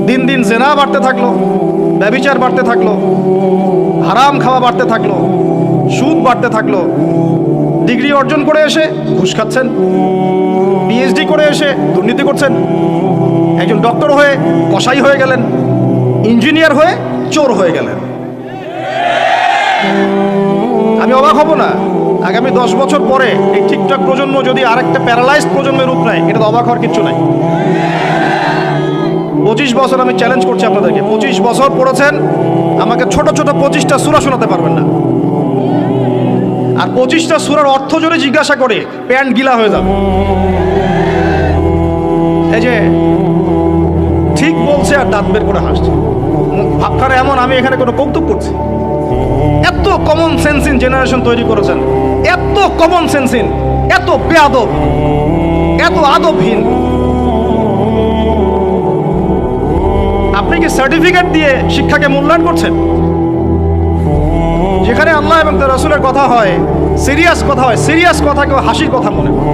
দিন দিন জেনা বাড়তে থাকলো, ব্যভিচার বাড়তে থাকলো, হারাম খাওয়া বাড়তে থাকলো, সুদ বাড়তে থাকলো। ডিগ্রি অর্জন করে এসে ঘুষ খাচ্ছেন, পিএইচডি করে এসে দুর্নীতি করছেন, একজন ডক্টর হয়ে কসাই হয়ে গেলেন, ইঞ্জিনিয়ার হয়ে চোর হয়ে গেলেন। আমি অবাক হব না আগামী 10 বছর পরে এই টিকটক প্রজন্ম যদি আরেকটা প্যারালাইজড প্রজন্মের রূপ নেয়, এটা তো অবাক হওয়ার কিচ্ছু নাই। 25 বছর আমি চ্যালেঞ্জ করছি আপনাদেরকে, 25 বছর পড়েছেন, আমাকে ছোট ছোট 25টা সূরা শোনাতে পারবেন না। আর 25টা সূরার অর্থ যদি জিজ্ঞাসা করে প্যান্ট গিলা হয়ে যাবে। এই যে ঠিক বলছে আর দাঁত বের করে হাসছে, ভাবখানা এমন আমি এখানে কোনো কৌতুক করছি। এত কমন সেন্সিন জেনারেশন তৈরি করেছেন, এত কমন সেন্সিন, এত বেয়াদব, এত আদবহীন। আপনি কি সার্টিফিকেট দিয়ে শিক্ষাকে মূল্যায়ন করছেন? যেখানে আল্লাহ এবং তার রাসূলের কথা হয়, সিরিয়াস কথা হয়, সিরিয়াস কথাকেও হাসির কথা মনে করে।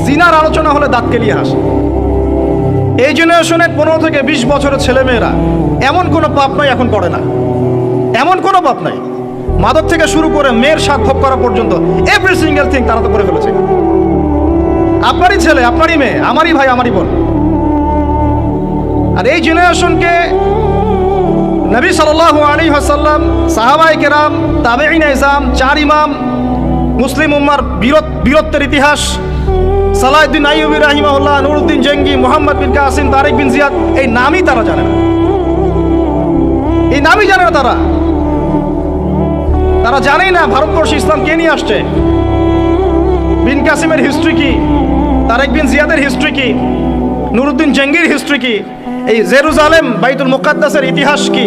জিনার আলোচনা হলে দাঁত কেলিয়ে হাসে। এই জেনারেশনের 15 থেকে 20 বছরের ছেলেমেয়েরা এমন কোনো পাপ নাই এখন করে না, এমন কোনো পাপ নাই। মাদক থেকে শুরু করে মেয়ের স্বাদ ভোগ করা পর্যন্ত এভরি সিঙ্গেল থিং তারা তো করে ফেলেছে। আপনারই ছেলে, আপনারই মেয়ে, আমারই ভাই, আমারই বোন। আর এই জেনারেশনকে নবী সাল্লাল্লাহু আলাইহি ওয়াসাল্লাম, সাহাবায়ে কেরাম, তাবেঈনে ইজম, 4 ইমাম, মুসলিম উম্মার বীরত্বের ইতিহাস, সালাউদ্দিন আইয়ুবী রাহিমাহুল্লাহ, নুরউদ্দিন জঙ্গি, মুহাম্মদ বিন কাসিম, তারেক বিন জিয়াদ, এই নামই তারা জানে না। এই নামই জানে না তারা। তারা জানেই না ভারতবর্ষে ইসলাম কে নিয়ে আসছে, বিন কাসিমের হিস্ট্রি কি, তারেক বিন জিয়াদের হিস্ট্রি কি, নুরউদ্দিন জঙ্গির হিস্ট্রি কি, এই জেরুজালেম বাইতুল মুকাদ্দাসের ইতিহাস কি,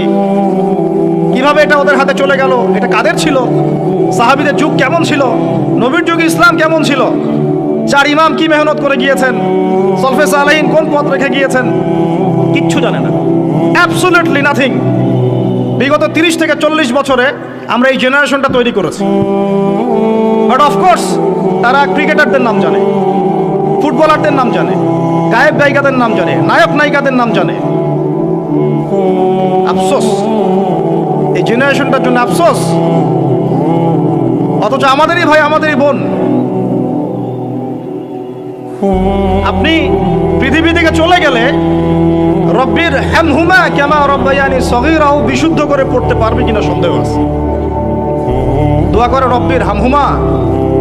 কিভাবে এটা ওদের হাতে চলে গেল, এটা কাদের ছিল, সাহাবীদের যুগ কেমন ছিল, নবীর যুগে ইসলাম কেমন ছিল, 4 ইমাম কি মেহনত করে গিয়েছেন, সলফে সালেহিন কোন পথ রেখে গিয়েছেন, কিচ্ছু জানে না। Absolutely nothing. বিগত 30 থেকে 40 বছরে আমরা এই জেনারেশনটা তৈরি করেছি। বাট অফকোর্স তারা ক্রিকেটারদের নাম জানে, ফুটবলারদের নাম জানে, গায়ক গায়িকাদের নাম জানে, নায়ক নায়িকাদের নাম জানে। আফসোস, এই জেনারেশনটার জন্য আফসোস। অথচ আমাদেরই ভাই, আমাদেরই বোন। আপনি পৃথিবী থেকে চলে গেলে রব্বির হামহুমা কামা রাব্বায়ানি সগীরাও বিশুদ্ধ করে পড়তে পারবে কিনা সন্দেহ আছে। দোয়া করে রব্বির হামহুমা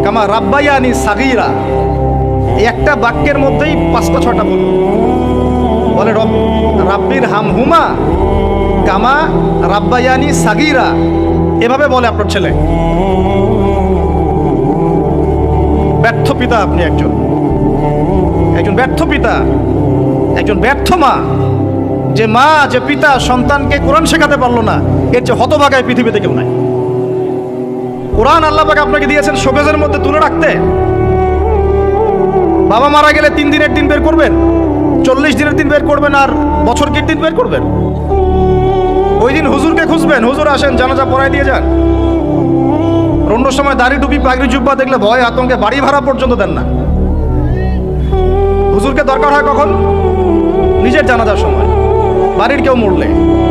কামা রাব্বায়ানি সাগীরা, এই একটা বাক্যের মধ্যেই 5টা 6টা বলে রাব্বির হামহুমা কামা রাব্বায়ানি সাগীরা, এভাবে বলে আপনার ছেলে। ব্যর্থ পিতা আপনি, একজন ব্যর্থ পিতা, একজন ব্যর্থ মা। যে মা, যে পিতা সন্তানকে কোরআন শেখাতে পারলো না, এর চেয়ে হতভাগায় পৃথিবীতে কেউ নাই। কোরআন আল্লাহ পাক আপনাকে দিয়েছেন শোকেজের মধ্যে তুলে রাখতে। বাবা মারা গেলে 3 দিনের দিন বের করবেন, 40 দিনের দিন বের করবেন, আর বছরকির দিন বের করবেন। ওই দিন হুজুরকে খুঁজবেন, হুজুর আসেন জানাজা পড়ায় দিয়ে যান। অন্য সময় দাড়ি টুপি পাগড়ি জুব্বা দেখলে ভয় আতঙ্কে বাড়ি ভাড়া পর্যন্ত দেন না। হুজুরকে দরকার হয় কখন? নিজের জানাজার সময়। বাড়ির কেউ মরলে,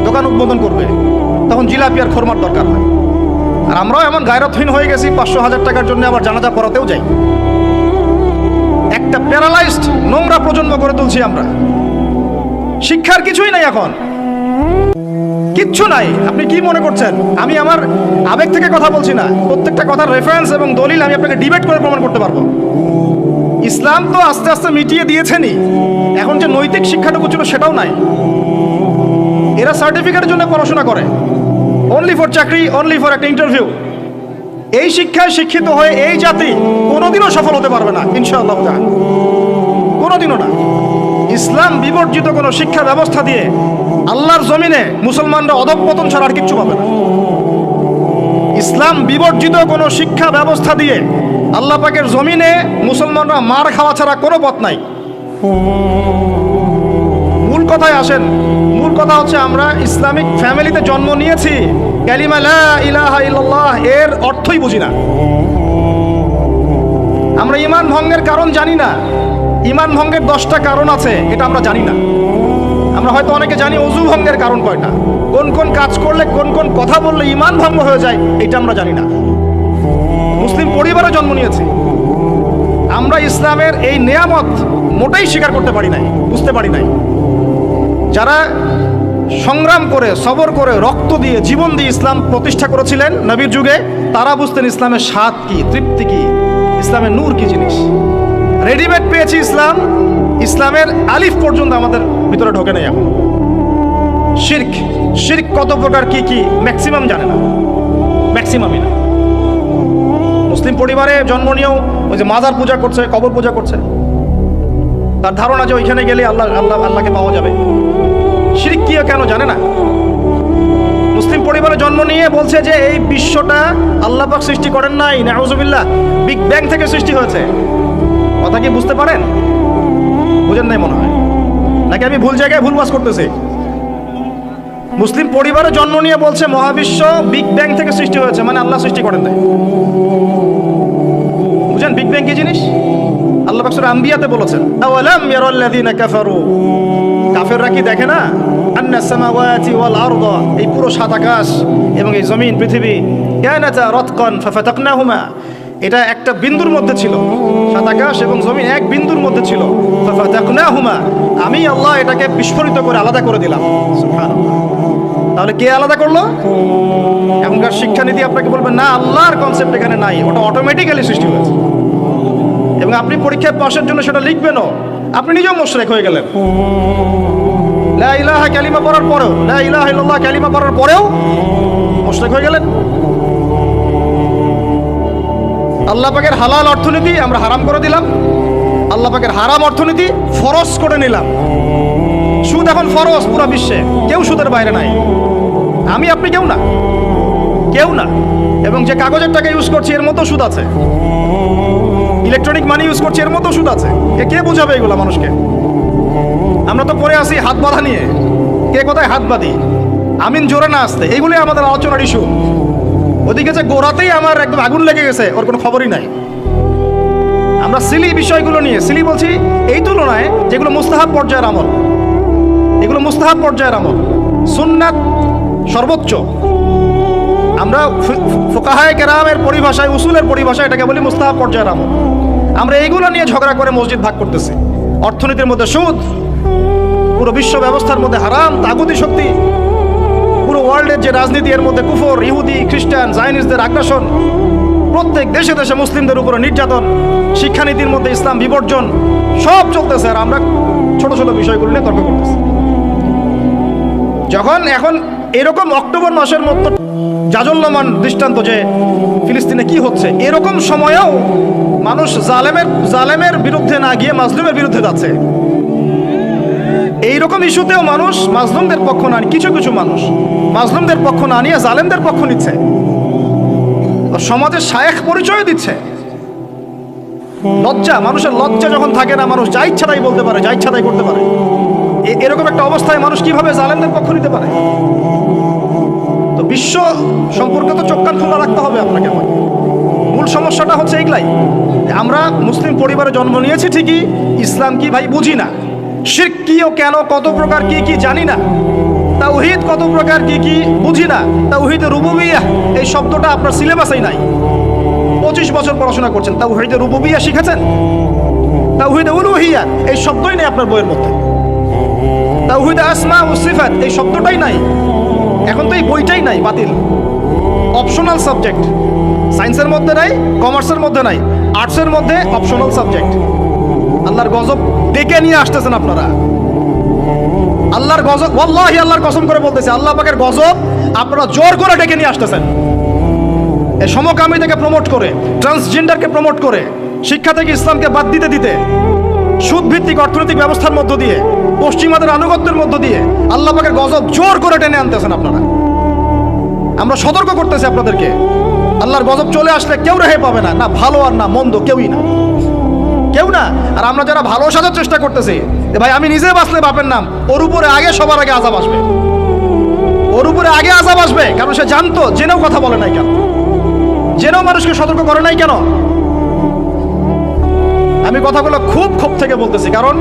দোকান উদ্বোধন করবে, তখন জিলাপি আর খোরমার দরকার হয়। আর আমরাও এমন গায়রতহীন হয়ে গেছি, 500-1000 টাকার জন্য আবার জানাজা পড়াতেও যাই। একটা প্যারালাইজড নোংরা প্রজন্ম করে তুলছি আমরা। শিক্ষার কিছুই নাই এখন, কিচ্ছু নাই। আপনি কি মনে করছেন আমি আমার আবেগ থেকে কথা বলছি না? প্রত্যেকটা কথার রেফারেন্স এবং দলিল আমি আপনাকে ডিবেট করে প্রমাণ করতে পারবো। ইসলাম তো আস্তে আস্তে মিটিয়ে দিয়েছেনই, এখন যে নৈতিক শিক্ষাটুকু ছিল সেটাও নাই। এরা সার্টিফিকেটের জন্য পড়াশোনা করে, অনলি ফর চাকরি, অনলি ফর একটা ইন্টারভিউ। এই শিক্ষায় শিক্ষিত হয়ে এই জাতি কোনোদিনও সফল হতে পারবে না ইনশাআল্লাহ তাআলা, কোনোদিনও না। ইসলাম বিবর্জিত কোনো শিক্ষা ব্যবস্থা দিয়ে আল্লাহর জমিনে মুসলমানরা অধঃপতন ছাড়া আর কিচ্ছু পাবে না। ইসলাম বিবর্জিত কোনো শিক্ষা ব্যবস্থা দিয়ে আল্লাহ পাকের জমিনে মুসলমানরা মার খাওয়া ছাড়া কোনো পথ নাই। মূল কথায় আসেন। মূল কথা হচ্ছে আমরা ইসলামিক ফ্যামিলিতে জন্ম নিয়েছি, কালিমা লা ইলাহা ইল্লাল্লাহ এর অর্থই বুঝি না। আমরা ঈমান ভঙ্গের কারণ জানি না। ঈমান ভঙ্গের 10টা কারণ আছে, এটা আমরা জানি না। আমরা হয়তো অনেকে জানি অজু ভঙ্গের কারণ কয়টা, কোন কোন কাজ করলে, কোন কোন কথা বললে ঈমান ভঙ্গ হয়ে যায়, এটা আমরা জানি না। মুসলিম পরিবারে জন্ম নিয়েছি আমরা, ইসলামের এই নেয়ামত মোটেই স্বীকার করতে পারি নাই, বুঝতে পারি নাই। যারা সংগ্রাম করে, সবর করে, রক্ত দিয়ে, জীবন দিয়ে ইসলাম প্রতিষ্ঠা করেছিলেন নবীর যুগে, তারা বুঝতেন ইসলামের স্বাদ কি, তৃপ্তি কি, ইসলামের নূর কি জিনিস। রেডিমেড পেয়েছি ইসলাম, ইসলামের আলিফ পর্যন্ত আমাদের ভিতরে ঢোকে নাই এখন। শিরক, শিরক কত প্রকার কি কি ম্যাক্সিমাম জানে না, ম্যাক্সিমামই না। মুসলিম পরিবারে জন্ম নিয়েও ওই যে মাজার পূজা করছে, কবর পূজা করছে, তার ধারণা যে ওইখানে গেলে আল্লাহকে পাওয়া যাবে। শিরক কি কেন জানে না। মুসলিম পরিবারে জন্ম নিয়ে বলছে যে এই বিশ্বটা আল্লাহ পাক সৃষ্টি করেন নাই, নাউজুবিল্লাহ, বিগ ব্যাং থেকে সৃষ্টি হয়েছে। কথা কি বুঝতে পারেন? বুঝেন নাই মনে হয়, নাকি আমি ভুল জায়গায় ভুল বাস করতেছি? মুসলিম পরিবারে জন্ম নিয়ে বলছে মহাবিশ্ব বিগ ব্যাং থেকে সৃষ্টি হয়েছে, মানে আল্লাহ সৃষ্টি করেন নাই। বুঝেন বিগ ব্যাং কি জিনিস? আল্লাহ পাক সূরা আম্বিয়াতে বলেছেন, আওয়ালাম ইয়ারাল্লাযীনা কাফারু, কাফেররা কি দেখে না, আন্নাস সামাওয়াতি ওয়াল আরদা, এই পুরো সাত আকাশ এবং এই জমিন পৃথিবী, কানাতা রাতকান ফাফাতাকনাহুমা, এটা একটা বিন্দুর মধ্যে ছিল, সাত আকাশ এবং জমিন এক বিন্দুর মধ্যে ছিল, ফাফাতাকনাহুমা, আমি আল্লাহ এটাকে বিস্ফোরিত করে আলাদা করে দিলাম। সুবহানাল্লাহ। তাহলে কে আলাদা করলো? এখনকার শিক্ষানীতি আপনাকে বলবেন না, আল্লাহর কনসেপ্ট এখানে নাই, ওটা অটোমেটিক্যালি সৃষ্টি হয়েছে। এবং আপনি পরীক্ষায় পাশের জন্য সেটা লিখবেনও, আপনি নিজেও মুশরিক হয়ে গেলেন। লা ইলাহা কালিমা পড়ার পরেও, লা ইলাহা ইল্লাল্লাহ কালিমা পড়ার পরেও মুশরিক হয়ে গেলেন। আল্লাহ পাকের হালাল অর্থনীতি আমরা হারাম করে দিলাম, আল্লাহ পাকের হারাম অর্থনীতি ফরজ করে নিলাম। সুদ এখন ফরজ পুরো বিশ্বে, কেউ সুদের বাইরে নাই, আমি আপনি কেউ না, কেউ না। এবং যে কাগজের টাকা ইউজ করছি এর মতো সুদ আছে, ইলেকট্রনিক মানি ইউজ করছি এর মতো সুদ আছে। কে বোঝাবে এগুলো মানুষকে? আমরা তো পড়ে আসি হাত বাঁধা নিয়ে, কে কোথায় হাত বাঁধি, আমিন জোরে না আসতে, এইগুলি আমাদের আলোচনার ইস্যু। ওদিকে যে গোড়াতেই আমার একদম আগুন লেগে গেছে, ওর কোনো খবরই নাই। আমরা সিলি বিষয়গুলো নিয়ে, সিলি বলছি এই তুলনায় যেগুলো মুস্তাহাব পর্যায়ের আমল, এগুলো মুস্তাহাব পর্যায়ের আমল, সুন্নাত সর্বোচ্চ। আমরা ফুকাহায়ে কেরামের পরিভাষায়, উসুলের পরিভাষায় এটাকে বলি মুস্তাহাব পর্যায়ের আমল। আমরা এইগুলো নিয়ে ঝগড়া করে মসজিদ ভাগ করতেছি। অর্থনীতির মধ্যে সুদ, পুরো বিশ্ব ব্যবস্থার মধ্যে হারাম, তাগুতি শক্তি, পুরো ওয়ার্ল্ডের যে রাজনীতি এর মধ্যে কুফর, ইহুদি, খ্রিস্টান, জাইনিসদের আগ্রাসন, প্রত্যেক দেশে দেশে মুসলিমদের উপরে নির্যাতন, শিক্ষানীতির মধ্যে ইসলাম বিবর্জন, সব চলতেছে। আর আমরা ছোট ছোট বিষয়গুলো নিয়ে তর্ক করতেছি। যখন এখন এরকম অক্টোবর মাসের মতো জাজল্যমান দৃষ্টান্ত যে ফিলিস্তিনে কি হচ্ছে, এরকম সময়েও মানুষ জালেমের বিরুদ্ধে না গিয়ে মাজলুমের বিরুদ্ধে যাচ্ছে। এইরকম ইস্যুতেও মানুষ মাজলুমদের পক্ষ না, কিছু কিছু মানুষ মাজলুমদের পক্ষ না নিয়ে জালেমদের পক্ষ নিচ্ছে, সমাজের শায়েখ পরিচয় দিচ্ছে। লজ্জা, মানুষের লজ্জা যখন থাকে না, মানুষ যা ইচ্ছা তাই বলতে পারে, যা ইচ্ছা তাই করতে পারে। এরকম একটা অবস্থায় মানুষ কিভাবে জালেমদের পক্ষ নিতে পারে? তো বিশ্ব সম্পর্কে তো চোখ কান খোলা রাখতে হবে আপনাকে। মূল সমস্যাটা হচ্ছে এইগুলাই, আমরা মুসলিম পরিবারে জন্ম নিয়েছি ঠিকই, ইসলাম কি ভাই বুঝি না, শিরক কি ও কেন, কত প্রকার কি কি জানি না, তাওহীদ কত প্রকার কি কি বুঝি না, তাওহীদ রুবুবিয়্যাহ এই শব্দটা আপনার সিলেবাসেই নাই। 25 বছর পড়াশোনা করছেন, তাওহীদ রুবুবিয়্যাহ শিখেছেন? তাওহীদ উলুহিয়্যাহ এই শব্দই নেই আপনার বইয়ের মধ্যে। তাওহীদ আসমা ও সিফাত এই শব্দটাই নাই, এখন তো এই বইটাই নাই, বাতিল, অপশনাল সাবজেক্ট। সায়েন্সের মধ্যে নাই, কমার্সের মধ্যে নাই, আর্টসের মধ্যে অপশনাল সাবজেক্ট। আল্লাহর গজব ডেকে নিয়ে আসতেছেন আপনারা, আল্লাহর গজব, ওয়াল্লাহি আল্লাহর কসম করে বলতেছে, আল্লাহ পাকের গজব আপনারা জোর করে ডেকে নিয়ে আসতেছেন। এই সমকামিতাকে প্রমোট করে, ট্রান্সজেন্ডারকে প্রমোট করে, শিক্ষা থেকে ইসলামকে বাদ দিতে দিতে, সুদভিত্তিক অর্থনৈতিক ব্যবস্থার মধ্য দিয়ে, পশ্চিমাদের আনুগত্যের মধ্য দিয়ে আল্লাহ পাকের গজব জোর করে টেনে আনতেছেন আপনারা। আমরা সতর্ক করতেছি আপনাদেরকে, আল্লাহর গজব চলে আসলে কেউ রেহাই পাবে না, না ভালো আর না মন্দ, কেউই না, কেউ না। আর আমরা যারা ভালো সাজার চেষ্টা করতেছি, ভাই আমি নিজে বাঁচলে বাপের নাম, ওর উপরে আগে সবার আগে আযাব আসবে, ওর উপরে আগে আযাব আসবে। কারণ সে জানতো, জেনেও কথা বলে নাই কেন, জেনেও মানুষকে সতর্ক করে নাই কেন। আমি কথাগুলো খুব ক্ষোভ থেকে বলতেছি, কারণ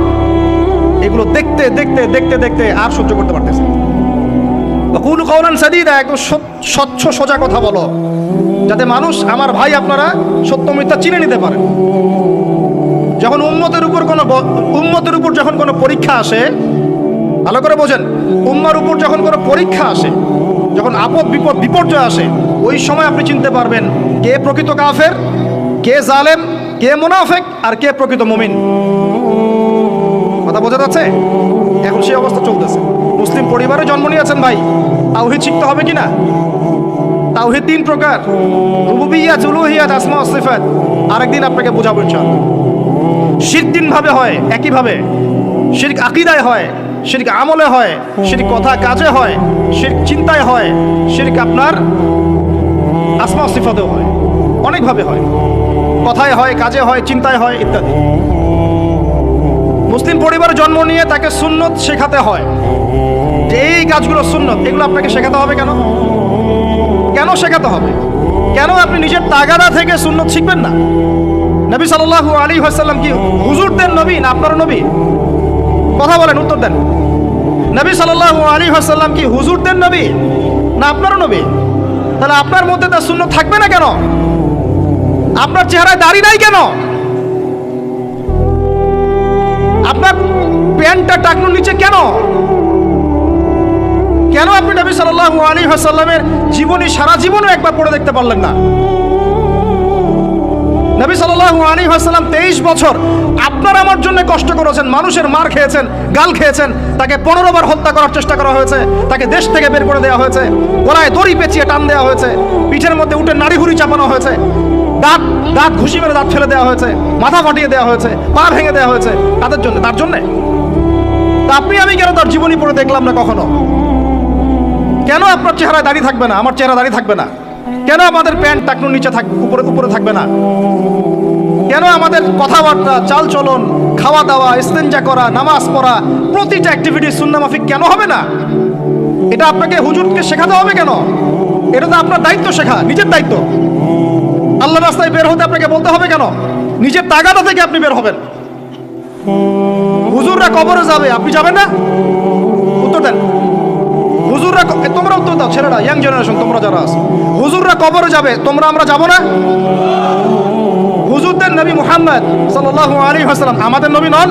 এগুলো দেখতে দেখতে দেখতে দেখতে আর সহ্য করতে পারতেছে। কুল কওলান সাদীদা, একদম স্বচ্ছ সোজা কথা বলো, যাতে মানুষ, আমার ভাই, আপনারা সত্য মিথ্যা চিনে নিতে পারেন। যখন উম্মতের উপর যখন কোনো পরীক্ষা আসে, ভালো করে বোঝেন, উম্মার উপর যখন কোনো পরীক্ষা আসে, যখন আপদ বিপদ বিপর্যয় আসে, ওই সময় আপনি চিনতে পারবেন কে প্রকৃত কাফের, কে জালেম, কে মুনাফিক, আর কে প্রকৃত মুমিন। কথা বোঝা যাচ্ছে? এখন সেই অবস্থা চলতেছে। মুসলিম পরিবারে জন্ম নিয়েছেন ভাই, তাওহীদ শিখতে হবে কিনা? তাওহীদ 3 প্রকার, রুবুবিয়্যাত, উলুহিয়্যাত, আসমা ওয়াস সিফাত। আরেকদিন আপনাকে বোঝাবো ইনশাআল্লাহ। শিরক 3 ভাবে হয়, একইভাবে। শিরক আকীদায় হয়, শিরক আমলে হয়, শিরক কথা কাজে হয়, শিরক চিন্তায় হয়, শিরক আপনার আসমা ওয়াস সিফাতেও হয়, অনেকভাবে হয়। কথায় হয়, কাজে হয়, চিন্তায় হয়, ইত্যাদি। মুসলিম পরিবারে জন্ম নিয়ে তাকে সুন্নত শেখাতে হয়, যে এই কাজগুলো সুন্নত, এগুলো আপনাকে শেখাতে হবে। কেন কেন শেখাতে হবে? কেন আপনি নিজের তাগাদা থেকে সুন্নত শিখবেন না? নবী সাল্লাল্লাহু আলাইহি ওয়াসাল্লাম কি হুজুরদের নবী না আপনার নবী? কথা বলেন, উত্তর দেন। নবী সাল্লাল্লাহু আলাইহি ওয়াসাল্লাম কি হুজুরদের নবী না আপনার নবী? তাহলে আপনার মধ্যে তার সুন্নত থাকবে না কেন? আপনার চেহারায় দাড়ি নাই কেন? আপনার প্যান্টটা টাকনুর নিচে কেন? কেন আপনি নবী সাল্লাল্লাহু আলাইহি ওয়াসাল্লামের জীবনী সারা জীবনও একবার পড়ে দেখতে পারলেন না? নবী সাল্লাল্লাহু আলাইহি ওয়াসাল্লাম 23 বছর আপনার আমার জন্য কষ্ট করেছেন, মানুষের মার খেয়েছেন, গাল খেয়েছেন, তাকে 15 বার হত্যা করার চেষ্টা করা হয়েছে, তাকে দেশ থেকে বের করে দেওয়া হয়েছে, গলায় দড়ি পেঁচিয়ে টান দেওয়া হয়েছে, পিঠের মধ্যে উঠে নাড়ি হুড়ি চাপানো হয়েছে, দাঁত ঘুষি মেরে দাঁত ফেলে দেওয়া হয়েছে, মাথা ফাটিয়ে দেওয়া হয়েছে, পা ভেঙে দেওয়া হয়েছে। তাদের জন্য, তার জন্যে। তা আপনি আমি কেন তার জীবনী পড়ে দেখলাম না কখনো? কেন আপনার চেহারায় দাড়ি থাকবে না, আমার চেহারা দাড়ি থাকবে না? কেন আমাদের প্যান্ট টাকনুর নিচে উপরে থাকবে না? কেন আমাদের কথাবার্তা, চাল চলন, খাওয়া দাওয়া, ইস্তেঞ্জা করা, নামাজ পড়া, প্রতিটা অ্যাক্টিভিটি সুন্নাহ মাফিক কেন হবে না? এটা আপনাকে হুজুরকে শেখাতে হবে কেন? এটা তো আপনার দায়িত্ব, শেখা নিজের দায়িত্ব। আল্লাহর রাস্তায় বের হতে আপনাকে বলতে হবে কেন? নিজের তাগাদা থেকে আপনি বের হবেন। হুজুররা কবরে যাবে, আপনি যাবেন না? উত্তর দেন। হুজুররা, তোমরা উত্তর দাও, ছেলেরা, ইয়াং জেনারেশন, তোমরা যারা আছো, হুজুররা কবরে যাবে, আমরা যাব না? হুজুরদের নবী মুহাম্মদ সাল্লাল্লাহু আলাইহি ওয়াসাল্লাম আমাদের নবী নন?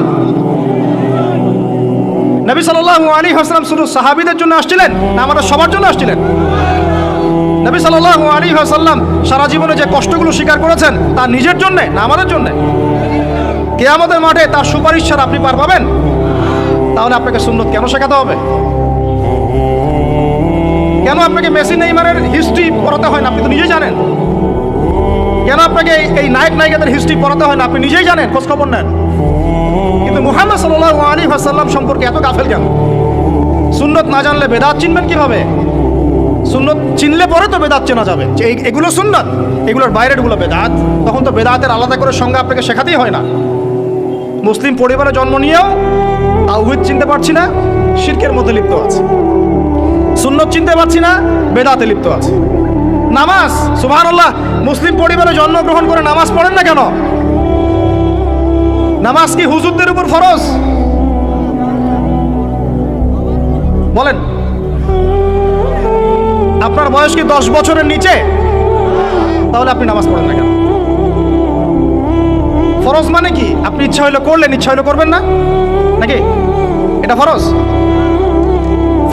নবী সাল্লাল্লাহু আলাইহি ওয়াসাল্লাম শুধু সাহাবীদের জন্য আসছিলেন না আমাদের সবার জন্য আসছিলেন? নবী সাল্লাল্লাহু আলাইহি ওয়াসাল্লাম সারা জীবনে যে কষ্টগুলো স্বীকার করেছেন তা নিজের জন্য না আমাদের জন্য? কিয়ামতের মাঠে তার সুপারিশ ছাড়া আপনি পার পাবেন? তাহলে আপনাকে সুন্নত কেন শেখাতে হবে? কেন আপনাকে মেসি নেইমারের হিস্ট্রি পড়াতে হয় না? আপনি তো নিজেই জানেন। কেন আপনাকে এই নায়ক নায়িকাদের হিস্ট্রি পড়াতে হয় না? আপনি নিজেই জানেন, খোঁজ খবর নেন। কিন্তু মুহাম্মদ সাল্লাল্লাহু আলাইহি ওয়াসাল্লাম সম্পর্কে এত গাফেল কেন? সুন্নত না জানলে বেদাত চিনবেন কিভাবে? সুন্নত চিনলে পরে তো বেদাত চেনা যাবে, যে এগুলো সুন্নত, এগুলোর বাইরেরগুলো বেদাত। তখন তো বেদাতের আলাদা করে সংজ্ঞা আপনাকে শেখাতেই হয় না। মুসলিম পরিবারে জন্ম নিয়েও তাওহীদ চিনতে পারছি না, শিরকের মধ্যে লিপ্ত আছে। সুন্নত চিনতে পারছি না, বেদাতে লিপ্ত আছে। নামাজ, সুবহানাল্লাহ, মুসলিম পরিবারে জন্মগ্রহণ করে নামাজ পড়েন না কেন? নামাজ কি হুজুরদের উপর ফরজ? বলেন। আপনার বয়স কি 10 বছরের নিচে? তাহলে আপনি নামাজ পড়েন না কেন? ফরজ মানে কি? আপনি ইচ্ছা হইলে করলেন, ইচ্ছা হইলে করবেন না, নাকি? এটা ফরজ?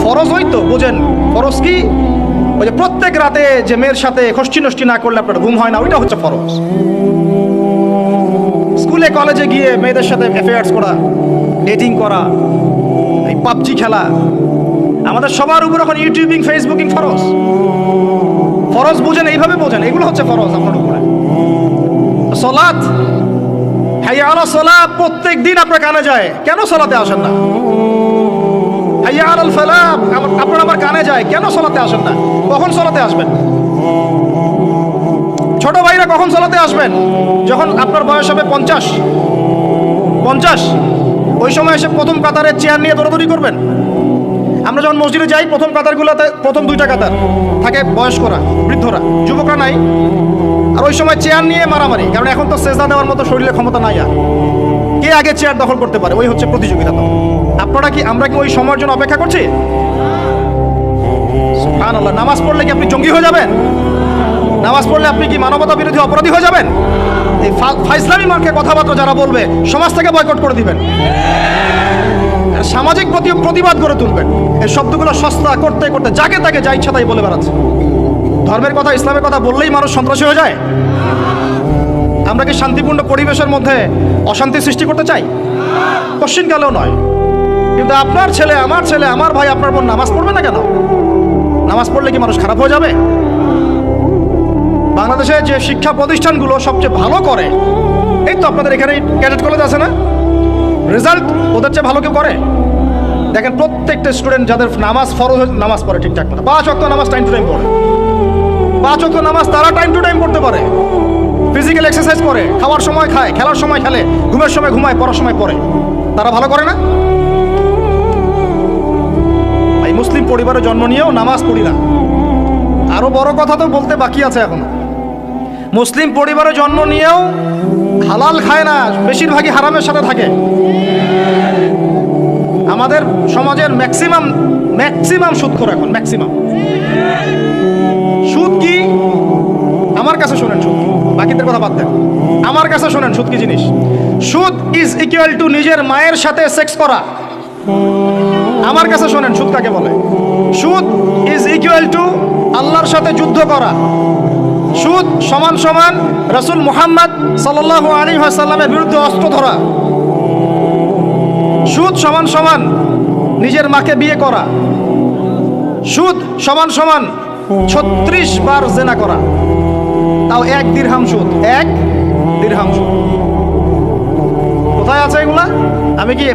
ফরজ ওই তো, বোঝেন ফরজ কি? ওই যে প্রত্যেক রাতে যে মেয়ের সাথে খষ্টি নষ্টি না করলে আপনার ঘুম হয় না, ওইটা হচ্ছে ফরজ। স্কুলে কলেজে গিয়ে মেয়েদের সাথে অ্যাফেয়ার্স করা, ডেটিং করা, এই পাবজি খেলা, আমাদের সবার উপর এখন ইউটিউবিং, ফেসবুকিং ফরজ। ফরজ বুঝেন, এইভাবে বোঝেন, এগুলো হচ্ছে ফরজ আপনার উপরে। সালাত, হাইয়া আলা সালাত, প্রত্যেক দিন আপনার কানে যায়, কেন সালাতে আসেন না? হাইয়া আলাল ফালাহ, আপনার আমার কানে যায়, কেন সালাতে আসেন না? কখন সালাতে আসবেন? ছোট ভাইরা কখন সালাতে আসবেন? যখন আপনার বয়স হবে 50, ওই সময় এসে প্রথম কাতারে চেয়ার নিয়ে দৌড়াদৌড়ি করবেন। আমরা যখন মসজিদে যাই, প্রথম কাতারগুলোতে, প্রথম 2টা কাতার থাকে বয়স্করা, বৃদ্ধরা, যুবকরা নাই। আর ওই সময় চেয়ার নিয়ে মারামারি, কারণ এখন তো সেজদা দেওয়ার মতো শরীরে ক্ষমতা নাই। আর কে আগে চেয়ার দখল করতে পারে, ওই হচ্ছে প্রতিযোগিতা। তো আমরা কি ওই সময়ের জন্য অপেক্ষা করছি? সুবহানাল্লাহ। নামাজ পড়লে কি আপনি জঙ্গি হয়ে যাবেন? নামাজ পড়লে আপনি কি মানবতা বিরোধী অপরাধী হয়ে যাবেন? এই ফাইজলামি মার্কে কথাবার্তা যারা বলবে সমাজ থেকে বয়কট করে দিবেন, সামাজিক প্রতিবাদ করে তুলবেন। এই শব্দগুলো সস্তা করতে করতে যাকে তাকে যা ইচ্ছা তাই বলে বেড়াচ্ছে। ধর্মের কথা, ইসলামের কথা বললেই মানুষ সন্ত্রাসী হয়ে যায়। আমরা কি শান্তিপূর্ণ পরিবেশের মধ্যে অশান্তি সৃষ্টি করতে চাই? কোশ্চিনকালেও নয়। কিন্তু আপনার ছেলে, আমার ছেলে, আমার ভাই, আপনার বোন নামাজ পড়বে না কেন? নামাজ পড়লে কি মানুষ খারাপ হয়ে যাবে? বাংলাদেশে যে শিক্ষা প্রতিষ্ঠানগুলো সবচেয়ে ভালো করে, এই তো আপনাদের এখানে ক্যাডেট কলেজ আছে না, রেজাল্ট ওদের চেয়ে ভালো কেউ করে? দেখেন প্রত্যেকটা স্টুডেন্ট যাদের নামাজ ফরজ নামাজ পড়ে ঠিকঠাক মতো, 5 ওয়াক্ত নামাজ টাইম টু টাইম পড়ে, 5 ওয়াক্ত নামাজ তারা টাইম টু টাইম পড়তে পারে, ফিজিক্যাল এক্সারসাইজ করে, খাওয়ার সময় খায়, খেলার সময় খেলে, ঘুমের সময় ঘুমায়, পড়ার সময় পড়ে, তারা ভালো করে না? এই মুসলিম পরিবারে জন্ম নিয়েও নামাজ পড়ি না। আরো বড় কথা তো বলতে বাকি আছে এখনো। মুসলিম পরিবারে জন্ম নিয়েও হালাল খায় না, বেশিরভাগই হারামের সাথে থাকে। আমাদের সমাজের ম্যাক্সিমাম সুদখোর এখন, ম্যাক্সিমাম। সুদ কি? আমার কাছে শোনেন সুদ কি, বাকিদের কথা বাদ দেন। আমার কাছে শোনেন সুদ কি জিনিস। সুদ ইজ ইকুয়াল টু নিজের মায়ের সাথে সেক্স করা। আমার কাছে শোনেন সুদ কাকে বলে। সুদ ইজ ইকুয়াল টু আল্লাহর সাথে যুদ্ধ করা। সুদ সমান সমান রাসূল মুহাম্মদ সাল্লাল্লাহু আলাইহি ওয়াসাল্লামের বিরুদ্ধে অস্ত্র ধরা। সুদ সমান সমান নিজের মাকে বিয়ে করা। সুদ সমান সমান 36 বার জিনা করা, তাও 1 দিরহাম সুদ। 1 দিরহাম সুদ কোথায় আছে এগুলা? আমি কি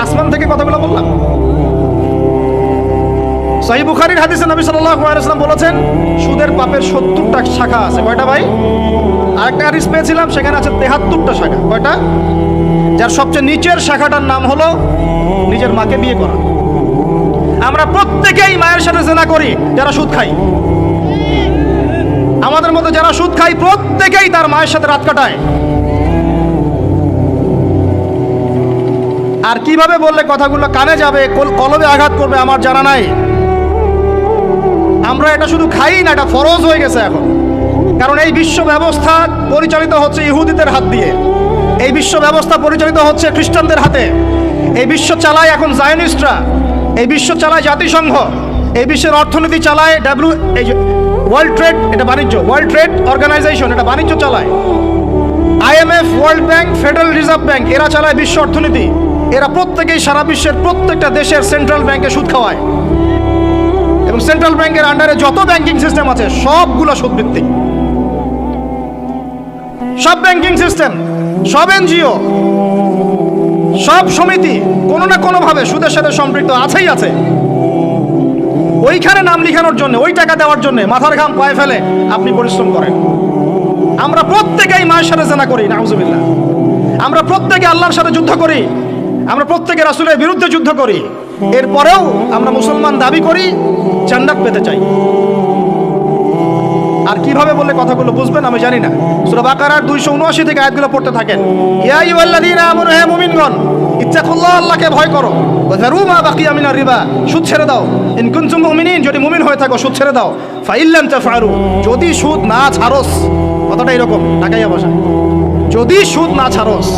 আসমান থেকে কথাগুলো বললাম? সহিহ বুখারীর হাদিসে নবী সাল্লাল্লাহু আলাইহি ওয়াসাল্লাম বলেছেন সুদের পাপের 70টা শাখা আছে। কয়টা ভাই? আরেকটা হাদিস পেয়েছিলাম সেখানে আছে 73টা শাখা। কয়টা? যার সবচেয়ে নিচের শাখাটার নাম হলো নিজের মাকে বিয়ে করা। আমরা প্রত্যেকেই মায়ের সাথে জিনা করি যারা সুদ খাই। আমাদের মধ্যে যারা সুদ খাই প্রত্যেকেই তার মায়ের সাথে রাত কাটায়। আর কিভাবে বললে কথাগুলো কানে যাবে, কলবে আঘাত করবে আমার জানা নাই। আমরা এটা শুধু খাই না, এটা ফরজ হয়ে গেছে এখন। কারণ এই বিশ্ব ব্যবস্থা পরিচালিত হচ্ছে ইহুদিদের হাত দিয়ে, এই বিশ্ব ব্যবস্থা পরিচালিত হচ্ছে খ্রিস্টানদের হাতে, এই বিশ্ব চালায় এখন জায়নিস্টরা, এই বিশ্ব চালায় জাতিসংঘ, এই বিশ্বের অর্থনীতি চালায় ওয়ার্ল্ড ট্রেড, এটা বাণিজ্য, ওয়ার্ল্ড ট্রেড অর্গানাইজেশন, এটা বাণিজ্য চালায়। IMF, world bank, federal reserve bank, এরা চালায় বিশ্ব অর্থনীতি। এরা প্রত্যেকেই সারা বিশ্বের প্রত্যেকটা দেশের সেন্ট্রাল ব্যাংকে সুদ খাওয়ায়। এবং সেন্ট্রাল ব্যাংকের আন্ডারে যত ব্যাংকিং সিস্টেম আছে সবগুলো সুদভিত্তিক। সব ব্যাংকিং সিস্টেম, সব এনজিও, সব সমিতি কোনো না কোনোভাবে সুদের সাথে সম্পৃক্ত আছেই আছে। ওইখানে নাম লিখানোর জন্য, ওই টাকা দেওয়ার জন্য মাথার ঘাম পায়ে ফেলে আপনি পরিশ্রম করেন। আমরা প্রত্যেকেই মায়ের সাথে জিনা করি, নাউজুবিল্লাহ। আমরা প্রত্যেকে আল্লাহর সাথে যুদ্ধ করি, আমরা প্রত্যেকে রাসূলের বিরুদ্ধে যুদ্ধ করি। এরপরেও আমরা মুসলমান দাবি করি, জান্নাত পেতে চাই। আর কিভাবে বললে কথাগুলো বুঝবেন আমি জানি না। সূরা বাকারার 279 থেকে আয়াতগুলো পড়তে থাকেন। ইয়া আইয়ুহাল্লাযীনা আমানু, হে মুমিনগণ, ইত্তাকুল্লাহ, আল্লাহকে ভয় করো। ওয়া যারু মা বাকিয়া মিনার রিবা, সুদ ছেড়ে দাও। ইন কুনতুম মুমিনিন, যদি মুমিন হয়ে থাকো সুদ ছেড়ে দাও। ফা ইল্লাম তাফআলু, যদি সুদ না ছাড়োস, কথাটা এরকম ঢাকাইয়া ভাষা, যদি সুদ না ছাড়োস,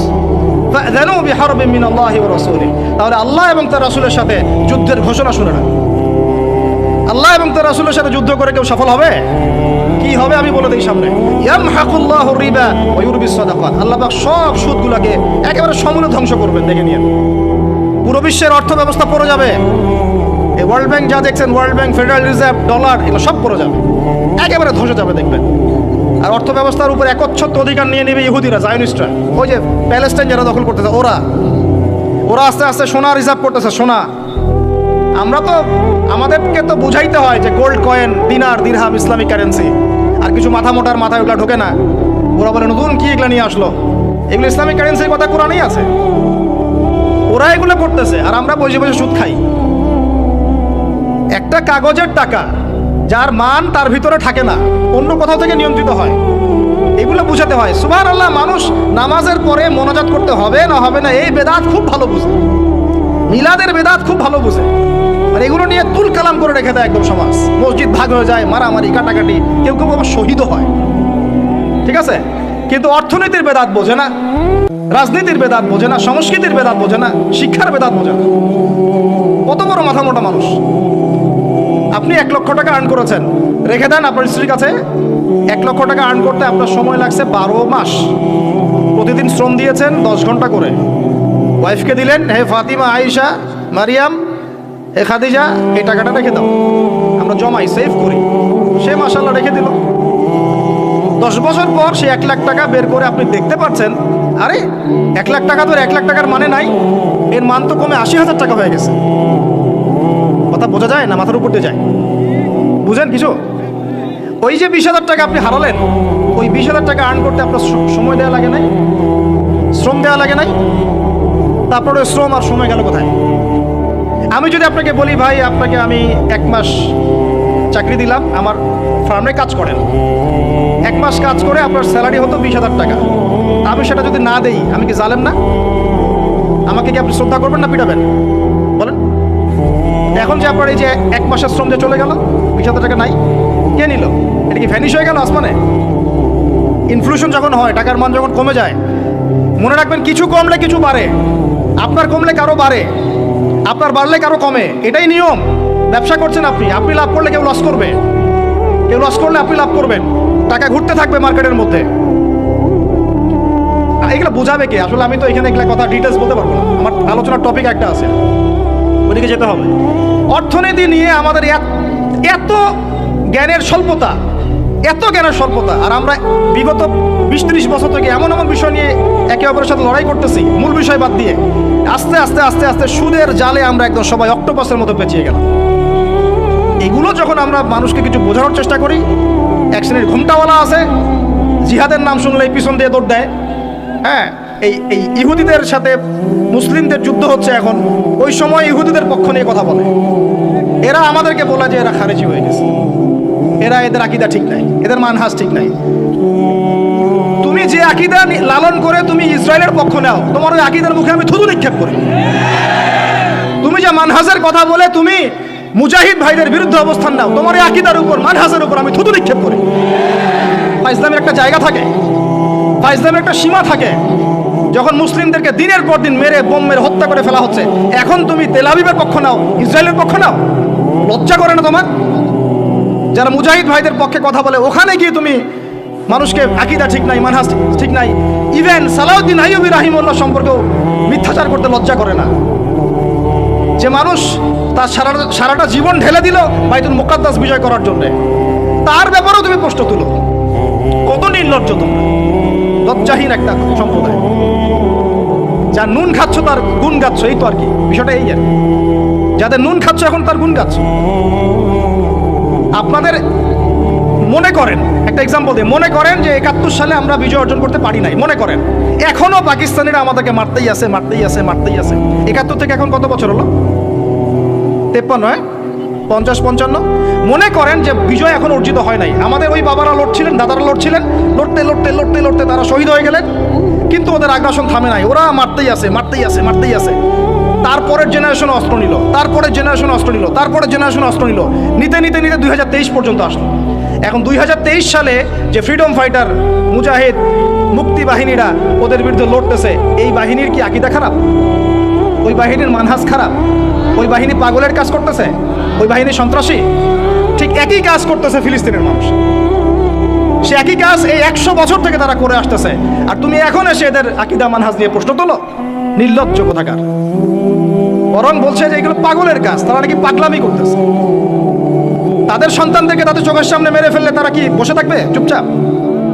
ফাযানু বিহারবিন মিনাল্লাহি ওয়া রাসূলিহি, তাহলে আল্লাহ এবং তার রাসূলের সাথে যুদ্ধের ঘোষণা শুনে না। আল্লাহ এবং তার রাসূলের সাথে যুদ্ধ করে কেউ সফল হবে? কি হবে আমি বলে দিই সামনে। ইয়ামহাকুল্লাহু রিবা ওয়া ইউরবিস সাদাকাত, আল্লাহ পাক সব সুদগুলোকে একেবারে সমূলে ধ্বংস করবেন। দেখে নিন, পুরো বিশ্বের অর্থ ব্যবস্থা পড়ে যাবে। এই ওয়ার্ল্ড ব্যাংক যা দেখছেন, world bank, federal reserve, dollar, এগুলো সব পড়ে যাবে, একেবারে ধসে যাবে দেখবেন। আর অর্থ ব্যবস্থার উপর একচ্ছত্র অধিকার নিয়ে নেবে ইহুদিরা, জায়নিস্টরা। ওই যে প্যালেস্টাইন যারা দখল করতেছে, ওরা আস্তে আস্তে সোনা রিজার্ভ করতেছে, সোনা। আমরা তো, আমাদেরকে তো বুঝাইতে হয় যে গোল্ড কয়েন, দিনার, দিরহাম ইসলামিক কারেন্সি। আর কিছু মাথা মোটার মাথায় ওগুলো ঢোকে না। ওরা বলে নতুন কি এগুলো নিয়ে আসলো, এগুলো ইসলামিক কারেন্সির কথা কোরআনেই আছে। ওরা এগুলো করতেছে আর আমরা বসে বসে সুদ খাই। একটা কাগজের টাকা যার মান তার ভিতরে থাকে না, অন্য কোথাও থেকে নিয়ন্ত্রিত হয়, এগুলো বুঝাতে হয়। সুবহানাল্লাহ, মানুষ নামাজের পরে মোনাজাত করতে হবে না হবে না এই বেদাত খুব ভালো বুঝে। মিলাদের বেদাত খুব ভালো বুঝে, আর এগুলো নিয়ে তুল কালাম করে রেখে দেয় একদম সমাজ। মসজিদ ভাগ হয়ে যায়, মারামারি কাটাকাটি, কেউ কেউ আবার শহীদও হয়, ঠিক আছে? কিন্তু অর্থনীতির বেদাত বোঝে না, রাজনীতির বেদাত বোঝে না, সংস্কৃতির বেদাত বোঝে না, শিক্ষার বেদাত বোঝে না। কত বড় মাথা মোটা মানুষ। আপনি 1 লক্ষ টাকা আর্ন করেছেন, রেখে দেন আপনার স্ত্রীর কাছে। 1 লক্ষ টাকা আর্ন করতে আপনার সময় লাগছে 12 মাস। প্রতিদিন শ্রম দিয়েছেন 10 ঘন্টা করে। ওয়াইফকে দিলেন, হে ফাতিমা, আয়েশা, মারিয়াম, হে খাদিজা, এই টাকাটা রেখে দাও, আমরা জমাই, সেভ করি। সে মাশাআল্লাহ রেখে দিল। 10 বছর পর সে 1 লাখ টাকা বের করে আপনি দেখতে পাচ্ছেন, আরে 1 লাখ টাকা তো 1 লাখ টাকার মানে নাই, এর মান তো কমে 80,000 টাকা হয়ে গেছে। কথা বোঝা যায় না? মাথার উপর দিয়ে যায়? বুঝেন কিছু? ওই যে 20,000 টাকা আপনি হারালেন, ওই 20,000 টাকা আর্ন করতে আপনার সময় দেওয়া লাগে নাই, শ্রম দেওয়া লাগে নাই? তারপরে শ্রম আর সময় গেল কোথায়? আমি যদি আপনাকে বলি, ভাই আপনাকে আমি 1 মাস চাকরি দিলাম, আমার ফার্মে কাজ করেন, 1 মাস কাজ করে আপনার স্যালারি হতো 20,000 টাকা, আমি সেটা যদি না দেই, আমি কি জালেম না? আমাকে কি আপনি শ্রদ্ধা করবেন না পিটাবেন? বলেন। এখন যে আপনার এই যে 1 মাসের শ্রম যে চলে গেল, 20,000 টাকা নাই, কে নিল? এটা কি ভ্যানিশ হয়ে গেল আসমানে? ইনফ্লেশন যখন হয়, টাকার মান যখন কমে যায়, মনে রাখবেন কিছু কমলে কিছু বাড়ে। আপনার কমলে কারো বাড়ে, আপনার বাড়লে কারো কমে, এটাই নিয়ম। ব্যবসা করছেন আপনি, আপনি লাভ করলে কেউ লস করবে, কেউ লস করলে আপনি লাভ করবেন। টাকা ঘুরতে থাকবে মার্কেটের মধ্যে। এগুলো বোঝাবে কে? আসলে আমি তো এখানে এগুলো কথা ডিটেলস বলতে পারবো না, আমার আলোচনার টপিক একটা আছে, ওইদিকে যেতে হবে। অর্থনীতি নিয়ে আমাদের এত জ্ঞানের স্বল্পতা, এত জ্ঞানের স্বল্পতা, আর আমরা বিগত 20-30 বছর থেকে এমন এমন বিষয় নিয়ে একে অপরের সাথে লড়াই করতেছি, মূল বিষয় বাদ দিয়ে। আস্তে আস্তে আস্তে আস্তে সুদের জালে আমরা একদম সবাই অক্টোপাসের মতো পেঁচিয়ে গেলাম। এগুলো যখন আমরা মানুষকে কিছু বোঝানোর চেষ্টা করি, এক শ্রেণীর ঘুমটাওয়ালা আছে, জিহাদের নাম শুনলেই পিছন দিয়ে দৌড় দেয়। হ্যাঁ, এই ইহুদিদের সাথে মুসলিমদের যুদ্ধ হচ্ছে এখন, ওই সময় ইহুদিদের পক্ষ নিয়ে কথা বলে। এরা আমাদেরকে বলে যে এরা খারেজি হয়ে গেছে, এরা, এদের আকীদা ঠিক নাই, এদের মানহাজ ঠিক নাই। তুমি যে আকীদা লালন করে তুমি ইসরায়েলের পক্ষ নাও, তোমার ওই আকীদার মুখে আমি থুতু নিক্ষেপ করি। তুমি যে মানহাজের কথা বলে তুমি মুজাহিদ ভাইদের বিরুদ্ধে অবস্থান নাও, তোমার এই আকীদার উপর, মানহাজের উপর আমি থুতু নিক্ষেপ করি। ইসলামের একটা জায়গা থাকে, ইসলামের একটা সীমা থাকে। যখন মুসলিমদেরকে দিনের পর দিন মেরে, বোম মেরে হত্যা করে ফেলা হচ্ছে, এখন তুমি তেল আবিবের পক্ষ নাও, ইসরায়েলের পক্ষ নাও? লজ্জা করে না তোমার? যারা মুজাহিদ ভাইদের পক্ষে কথা বলে, ওখানে গিয়ে তুমি মানুষকে আকীদা ঠিক নাই, মানহাজ ঠিক নাই, ইভেন সালাউদ্দিন আইয়ুবী রাহিমাহুল্লাহ সম্পর্কেও মিথ্যাচার করতে লজ্জা করে না? যে মানুষ তার সারাটা জীবন ঢেলে দিল বাইতুল মুকাদ্দাস বিজয় করার জন্য, তার ব্যাপারেও তুমি প্রশ্ন তুলো। কত নির্লজ্জ তোমরা, লজ্জাহীন একটা সম্প্রদায়। যা নুন খাচ্ছ তার গুণ গাচ্ছ, এই তো আর কি বিষয়টা। এই আর যাদের নুন খাচ্ছ এখন তার গুণ গাচ্ছ। আপনাদের মনে করেন, একটা এক্সাম্পল দিয়ে, মনে করেন যে 71 সালে আমরা বিজয় অর্জন করতে পারি নাই, মনে করেন এখনো পাকিস্তানিরা আমাদেরকে মারতেই আছে, মারতেই আছে, মারতেই আছে। 71 থেকে এখন কত বছর হলো? 53, 50, 55। মনে করেন যে বিজয় এখন অর্জিত হয় নাই, আমাদের ওই বাবারা লড়ছিলেন, দাদারা লড়ছিলেন, লড়তে লড়তে লড়তে লড়তে তারা শহীদ হয়ে গেলেন, কিন্তু ওদের আগ্রাসন থামে নাই, ওরা মারতেই আছে, মারতেই আছে, মারতেই আছে। তারপরের জেনারেশন অস্ত্র নিল, তারপরের জেনারেশন অস্ত্র নিল, তারপরের জেনারেশন অস্ত্র নিল, নিতে নিতে নিতে 2023 পর্যন্ত আসলো। এখন 2023 সালে যে ফ্রিডম ফাইটার, মুজাহিদ, মুক্তি বাহিনীরা ওদের বিরুদ্ধে লড়তেছে, এই বাহিনীর কি আকীদা খারাপ? ওই বাহিনীর মানহাজ খারাপ? ওই বাহিনী পাগলের কাজ করতেছে? ওই বাহিনী সন্ত্রাসী? ঠিক একই কাজ করতেছে ফিলিস্তিনের মানুষ। সে একই কাজ এই 100 বছর থেকে তারা করে আসতেছে, আর তুমি এখন এসে এদের আকীদা মানহাজ নিয়ে প্রশ্ন তোলো? নির্লজ্জ কোথাকার। বরং বলছে যে এগুলো পাগলের কাজ, তারা নাকি পাগলামি করতেছে। তাদের সন্তানদেরকে তাদের চোখের সামনে মেরে ফেললে তারা কি বসে থাকবে চুপচাপ?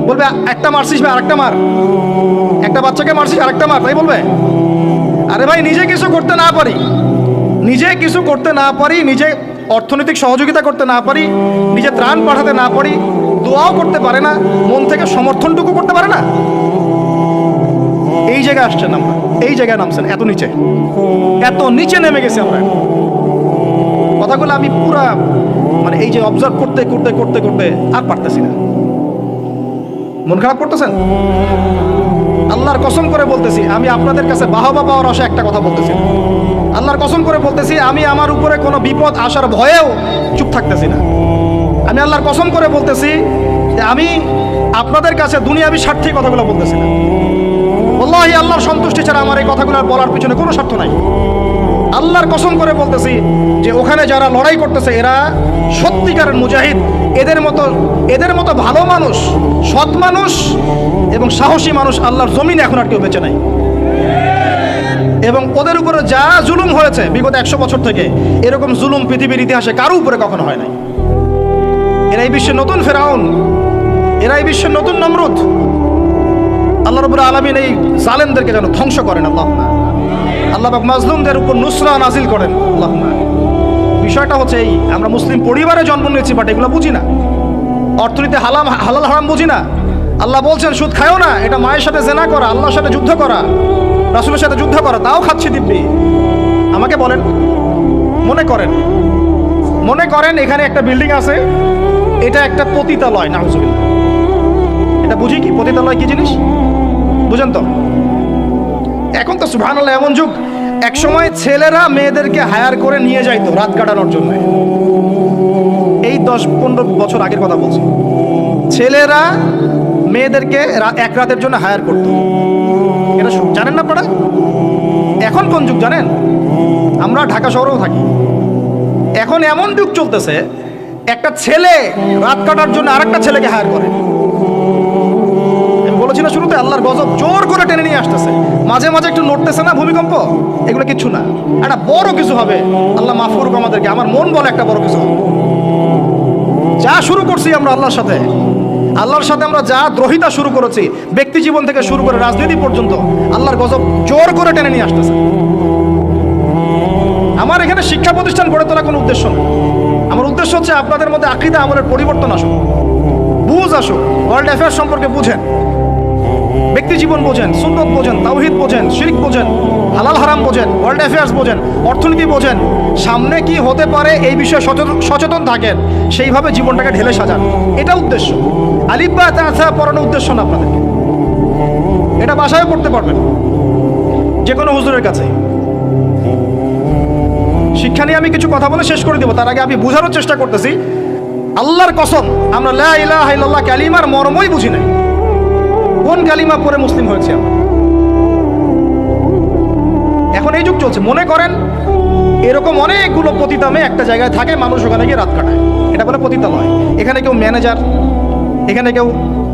বলবে একটা মারছিস ভাই আরেকটা মার, একটা বাচ্চাকে মারছিস আরেকটা মার, তাই বলবে? আরে ভাই, নিজে কিছু করতে না পারি, নিজে কিছু করতে না পারি, নিজে অর্থনৈতিক সহযোগিতা করতে না পারি, নিজে ত্রাণ পাঠাতে না পারি, দোয়াও করতে পারে না, মন থেকে সমর্থনটুকু করতে পারে না, এই জায়গায় আসছেন আমরা, এই জায়গায় নামছেন, এত নিচে, এত নিচে নেমে গেছি আমরা। কথাগুলো আমি পুরা মানে এই যে অবজার্ভ করতে করতে করতে করতে আর পারতেছি না। মন খারাপ করতেছেন? আল্লাহর কসম করে বলতেছি, আমি আপনাদের কাছে বাহবা পাওয়ার আশা একটা কথা বলতেছি। আল্লাহর কসম করে বলতেছি, আমি আমার উপরে কোনো বিপদ আসার ভয়েও চুপ থাকতেছি না। আমি আল্লাহর কসম করে বলতেছি যে আমি আপনাদের কাছে দুনিয়াবি স্বার্থে কথাগুলো বলতেছি না। আল্লাহি আল্লাহর সন্তুষ্টি ছাড়া আমার এই কথাগুলো বলার পিছনে কোনো স্বার্থ নাই। আল্লাহর কসম করে বলতেছি যে ওখানে যারা লড়াই করতেছে এরা সত্যিকারের মুজাহিদ। এদের মতো ভালো মানুষ, সৎ মানুষ এবং সাহসী মানুষ আল্লাহর জমিনে এখন আর কেউ বেঁচে নাই। এবং ওদের উপরে যা জুলুম হয়েছে বিগত 100 বছর থেকে, এরকম জুলুম পৃথিবীর ইতিহাসে কারো উপরে কখনো হয় নাই। এরা এই বিশ্বের নতুন ফেরাউন, এরা এই বিশ্বের নতুন নমরুদ। আল্লাহ রাব্বুল আলামিন এই জালেমদেরকে যেন ধ্বংস করেন। আল্লাহ পাক মাজলুমদের উপর নুসরা নাজিল করেন। বিষয়টা হচ্ছে এই, আমরা মুসলিম পরিবারে জন্ম নিয়েছি, বাট এগুলো বুঝি না। অর্থনীতি হালাল হারাম বুঝি না। আল্লাহ বলছেন সুদ খায়ও না, এটা মায়ের সাথে জেনা করা, আল্লাহর সাথে যুদ্ধ করা, রাসূলের সাথে যুদ্ধ করা, তাও খাচ্ছি দিব্যি। আমাকে বলেন, মনে করেন এখানে একটা বিল্ডিং আছে, এটা একটা পতিতালয়। নাউজুবিল্লাহ। এটা বুঝি কি পতিতালয় কি জিনিস? বুঝেন তো? এখন তো সুবহানাল্লাহ এমন যুগ, এক সময় ছেলেরা মেয়েদেরকে হায়ার করে নিয়ে যাইতো রাত কাটানোর জন্য। এই 10-15 বছর আগের কথা বলছি। ছেলেরা মেয়েদেরকে এক রাতের জন্য হায়ার করতো। এটা জানেন না আপনারা? এখন কোন যুগ জানেন? আমরা ঢাকা শহরেও থাকি। এখন এমন যুগ চলতেছে, একটা ছেলে রাত কাটার জন্য আরেকটা ছেলেকে হায়ার করে। আমি বলেছি না শুরুতে, আল্লাহর গজব জোর করে টেনে নিয়ে আসতেছে। মাঝে মাঝে একটু নড়তেছে না ভূমিকম্প, এগুলো কিচ্ছু না, একটা বড় কিছু হবে। আল্লাহ মাফ করুক আমাদেরকে। আমার মন বলে একটা বড় কিছু হবে। যা শুরু করছি আমরা আল্লাহর সাথে আমরা যা দ্রোহিতা শুরু করেছি, ব্যক্তি জীবন থেকে শুরু করে রাজনীতি পর্যন্ত, আল্লাহর গজব জোর করে টেনে নিয়ে আসতেছে। আমার এখানে শিক্ষা প্রতিষ্ঠান গড়ে তোলা কোনো উদ্দেশ্য না। আমার উদ্দেশ্য হচ্ছে আপনাদের মধ্যে আকীদা আমলের পরিবর্তন আসুক, বুঝ আসুক, ওয়ার্ল্ড অ্যাফেয়ার্স সম্পর্কে বুঝেন, ব্যক্তি জীবন বোঝেন, সুন্নত বোঝেন, তাওহীদ বোঝেন, শিরক বোঝেন, হালাল হারাম বোঝেন, ওয়ার্ল্ড অ্যাফেয়ার্স বোঝেন, অর্থনীতি বোঝেন, সামনে কি হতে পারে এই বিষয়ে সচেতন থাকেন, সেইভাবে জীবনটাকে ঢেলে সাজান। এটা উদ্দেশ্য। আলিফ বা তা পড়ানোর উদ্দেশ্য না আপনাদেরকে। এটা বাসায় পড়তে পারবেন যে কোনো হুজুরের কাছে। শিক্ষা নিয়ে আমি কিছু কথা বলে শেষ করে দেব, তার আগে আমি বোঝানোর চেষ্টা করতেছি। আল্লাহর কসম, আমরা লা ইলাহা ইল্লাল্লাহ কালিমার মর্মই বুঝি নাই। কোন কালিমা পড়ে মুসলিম হয়েছে আমরা? এখন এই যুগ চলছে। মনে করেন এরকম অনেকগুলো পতিতামে একটা জায়গায় থাকে, মানুষ ওখানে গিয়ে রাত কাটায়, এটা বলে পতিতালয়। এখানে কেউ ম্যানেজার, এখানে কেউ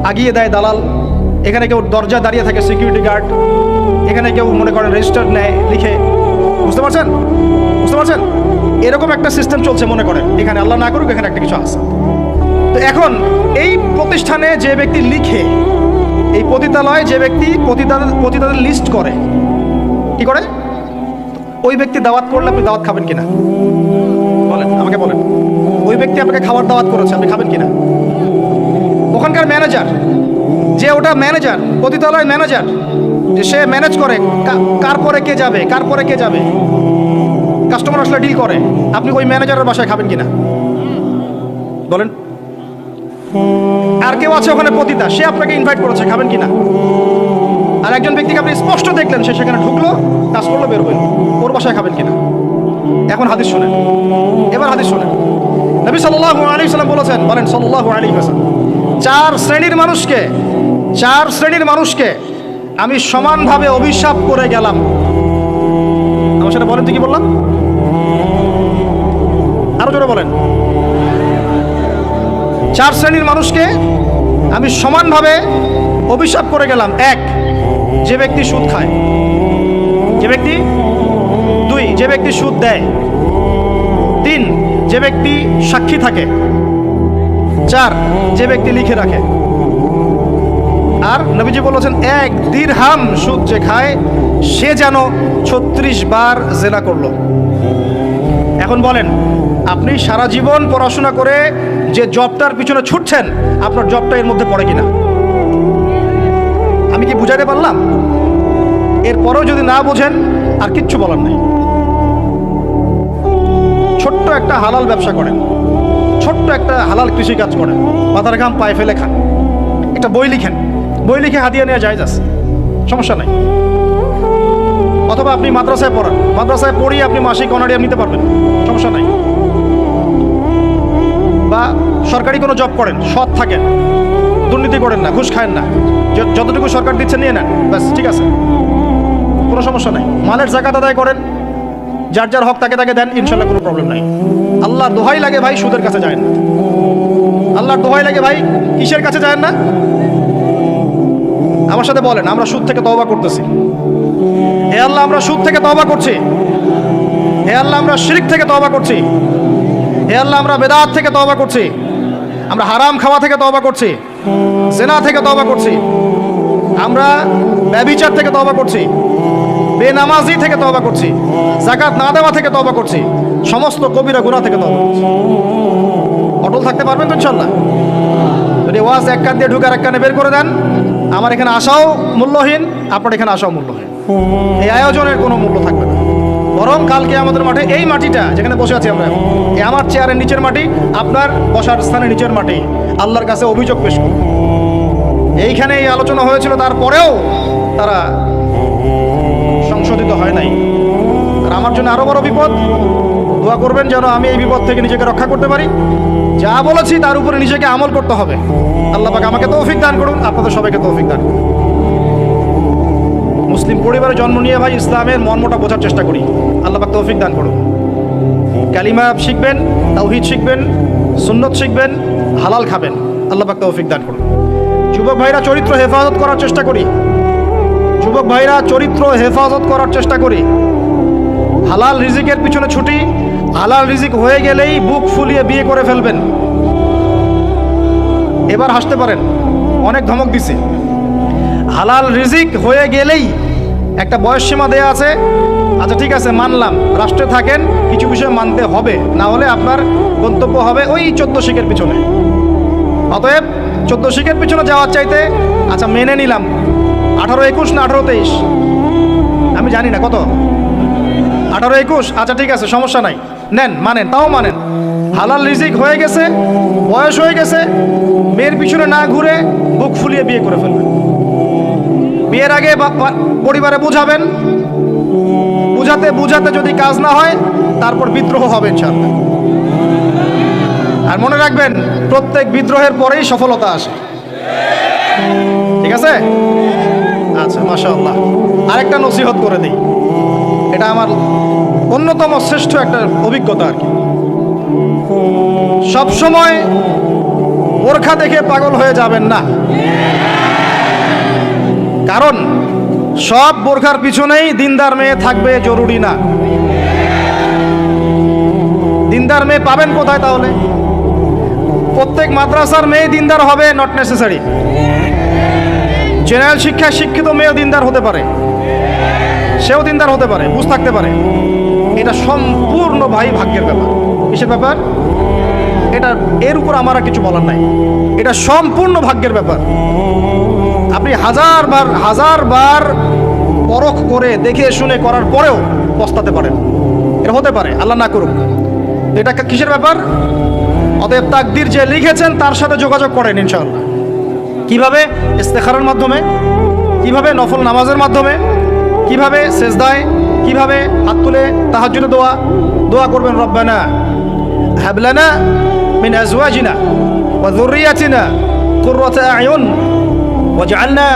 আগিয়ে দেয় দালাল, এখানে কেউ দরজায় দাঁড়িয়ে থাকে সিকিউরিটি গার্ড, এখানে কেউ মনে করেন রেজিস্টার নেয় লিখে। বুঝতে পারছেন? এরকম একটা সিস্টেম চলছে। মনে করেন এখানে, আল্লাহ না করুক, এখানে একটা কিছু আছে। তো এখন এই প্রতিষ্ঠানে যে ব্যক্তি লিখে, এই পতিতালয়ে যে ব্যক্তি পতিতাদের লিস্ট করে, কি করে? ওই ব্যক্তি দাওয়াত করলে আপনি দাওয়াত খাবেন কিনা? বলেন, আমাকে বলেন। ওই ব্যক্তি আপনাকে খাবার দাওয়াত করেছে, আপনি খাবেন কিনা? ওখানকার ম্যানেজার, যে ওটা ম্যানেজার, পতিতালয় ম্যানেজার, যে সে ম্যানেজ করে কার পরে কে যাবে, কাস্টমার আসলে ডিল করে, আপনি ওই ম্যানেজারের বাসায় খাবেন কিনা? বলেন। আর কেউ আছে ওখানে পতিতা, সে আপনাকে ইনভাইট করেছে, খাবেন কিনা? আর একজন ব্যক্তিকে আপনি স্পষ্ট দেখলেন, সে সেখানে ঢুকলো, কাজ করলো, বের হইল, ওর বাসায় খাবেন কিনা? এখন হাদিস শোনেন, এবার হাদিস শোনেন। নবী সাল্লাল্লাহু আলাইহি ওয়াসাল্লাম বলেছেন, বলেন সাল্লাল্লাহু আলাইহি ওয়াসাল্লাম, চার শ্রেণীর মানুষকে আমি সমানভাবে অভিশাপ করে গেলাম। আমার সাথে বলেন তো, কি বললাম? আরো জোরে বলেন। 4 শ্রেণীর মানুষকে আমি সমানভাবে অভিশাপ করে গেলাম। 1, যে ব্যক্তি সুদ খায়। 2, যে ব্যক্তি সুদ দেয়। 3, যে ব্যক্তি সাক্ষী থাকে। 4, যে ব্যক্তি লিখে রাখে। আর নবীজি বলেছেন, 1 দিরহাম সুদ যে খায় সে যেন 36 বার জেনা করলো। এখন বলেন, আপনি সারা জীবন পড়াশোনা করে যে জবটার পিছনে ছুটছেন, আপনার জবটা এর মধ্যে পড়ে কিনা? আমি কি বুঝাইতে পারলাম? এরপরেও যদি না বোঝেন, আর কিচ্ছু বলার নেই। ছোট্ট একটা হালাল ব্যবসা করেন, ছোট্ট একটা হালাল কৃষিকাজ করেন, মাথার ঘাম পায়ে ফেলে খান, একটা বই লিখেন, বই লিখে হাদিয়া নেওয়া জায়েজ আছে, সমস্যা নাই। অথবা আপনি মাদ্রাসায় পড়ান, মাদ্রাসায় পড়িয়ে আপনি মাসিক অনারিয়াম নিতে পারবেন, সমস্যা নাই। বা সরকারি কোনো জব করেন, সৎ থাকেন, দুর্নীতি করেন না, ঘুষ খায়েন না, যতটুকু সরকার দিচ্ছে নিয়ে নেন, ব্যাস ঠিক আছে, কোনো সমস্যা নাই। মালের জাকাত আদায় করেন, যার যার হক তাকে তাকে দেন, ইনশাল্লাহ কোনো প্রবলেম নাই। আল্লাহর দোহাই লাগে ভাই সুদের কাছে যায় না, আল্লাহর দোহাই লাগে ভাই কিসের কাছে যায় না? আমার সাথে বলেন, আমরা সুদ থেকে তওবা করতেছি। হে আল্লাহ, আমরা সুদ থেকে তওবা করছি। হে আল্লাহ, আমরা শিরক থেকে তওবা করছি। হে আল্লাহ, আমরা বেদাত থেকে তওবা করছি। আমরা হারাম খাওয়া থেকে তওবা করছি, জিনা থেকে তওবা করছি, আমরা ব্যভিচার থেকে তওবা করছি, বেনামাজি থেকে তওবা করছি, যাকাত না দেওয়া থেকে তওবা করছি, সমস্ত কবিরা গুনাহ থেকে তওবা করছি। অটল থাকতে পারবেন তো ইনশাআল্লাহ? যদি ওয়াজ এক কান দিয়ে ঢুকার এক কানে বের করে দেন, আমার এখানে আসাও মূল্যহীন, আপনার এখানে আসাও মূল্যহীন। এই আয়োজনের কোনো মূল্য থাকবে না। বরং কালকে আমাদের মাঠে এই মাটিটা যেখানে বসে আছি আমরা, এই আমার চেয়ারের নিচের মাটি, আপনার বসার স্থানের নিচের মাটি, আল্লাহর কাছে অভিযোগ পেশ করুন। এইখানে এই আলোচনা হয়েছিল, তারপরেও তারা সংশোধিত হয় নাই। আর আমার জন্য আরো বড় বিপদ। দোয়া করবেন যেন আমি এই বিপদ থেকে নিজেকে রক্ষা করতে পারি। যা বলেছি তার উপরে নিজেকে আমল করতে হবে। আল্লাহ পাক আমাকে তৌফিক দান করুন, আপনাদের সবাইকে তৌফিক দান করুন। মুসলিম পরিবারে জন্ম নিয়ে ভাই ইসলামের মর্মটা বোঝার চেষ্টা করি। আল্লাহ পাক তৌফিক দান করুন। কালিমা শিখবেন, তাওহীদ শিখবেন, সুন্নত শিখবেন, হালাল খাবেন। আল্লাহ পাক তৌফিক দান করুন। যুবক ভাইরা চরিত্র হেফাজত করার চেষ্টা করি। যুবক ভাইরা চরিত্র হেফাজত করার চেষ্টা করি। হালাল রিজিকের পিছনে ছুটি। হালাল রিজিক হয়ে গেলেই বুক ফুলিয়ে বিয়ে করে ফেলবেন। এবার হাসতে পারেন, অনেক ধমক দিছে। হালাল রিজিক হয়ে গেলেই একটা বয়স সীমা দেয়া আছে। আচ্ছা ঠিক আছে, মানলাম, রাষ্ট্রে থাকেন, কিছু বিষয় মানতে হবে, না হলে আপনার গন্তব্য হবে ওই 14 শিখের পিছনে। অতএব 14 শিখের পিছনে যাওয়ার চাইতে আচ্ছা মেনে নিলাম 18-21 না 18-23, আমি জানি না কত, 18-21, আচ্ছা ঠিক আছে, সমস্যা নাই, নেন, মানেন, তাও মানেন। হালাল রিজিক হয়ে গেছে, বয়স হয়ে গেছে, মেয়ের পিছনে না ঘুরে বুক ফুলিয়ে বিয়ে করে ফেলবেন। বিয়ের আগে পরিবারে বুঝাবেন, বুঝাতে বুঝাতে যদি কাজ না হয় তারপর বিদ্রোহ হবে ইনশাআল্লাহ। আর মনে রাখবেন, প্রত্যেক বিদ্রোহের পরেই সফলতা আসে। ঠিক আছে? আচ্ছা, মাশাআল্লাহ। আরেকটা নসিহত করে দিই, এটা আমার অন্যতম শ্রেষ্ঠ একটা অভিজ্ঞতা আর কি। সবসময় বোরখা দেখে পাগল হয়ে যাবেন না, কারণ সব বোরখার পিছনেই দিনদার মেয়ে থাকবে জরুরি না। দিনদার মেয়ে পাবেন কোথায় তাহলে? প্রত্যেক মাদ্রাসার মেয়ে দিনদার হবে নট নেসেসারি। জেনারেল শিক্ষায় শিক্ষিত মেয়েও দিনদার হতে পারে, সেও দিনদার হতে পারে, বুঝ থাকতে পারে। এটা সম্পূর্ণ ভাই ভাগ্যের ব্যাপার। কিসের ব্যাপার? এটা এর উপর আমার আর কিছু বলার নাই, এটা সম্পূর্ণ ভাগ্যের ব্যাপার। আপনি হাজার বার পরখ করে দেখে শুনে করার পরেও পস্তাতে পারেন, এটা হতে পারে, আল্লাহ না করুক। এটা কিসের ব্যাপার? অতএব তাকদীর যে লিখেছেন তার সাথে যোগাযোগ করেন ইনশাআল্লাহ। কিভাবে? ইস্তেখারার মাধ্যমে, কিভাবে নফল নামাজের মাধ্যমে, কিভাবে সেজদায়, কিভাবে হাত তুলে তাহাজ্জুদে দোয়া করবেন, রব্বানা হাব লানা মিন আজওয়াজিনা ওয়া যুররিয়াতিনা কুররাতা আয়ুন ওয়াজআলনা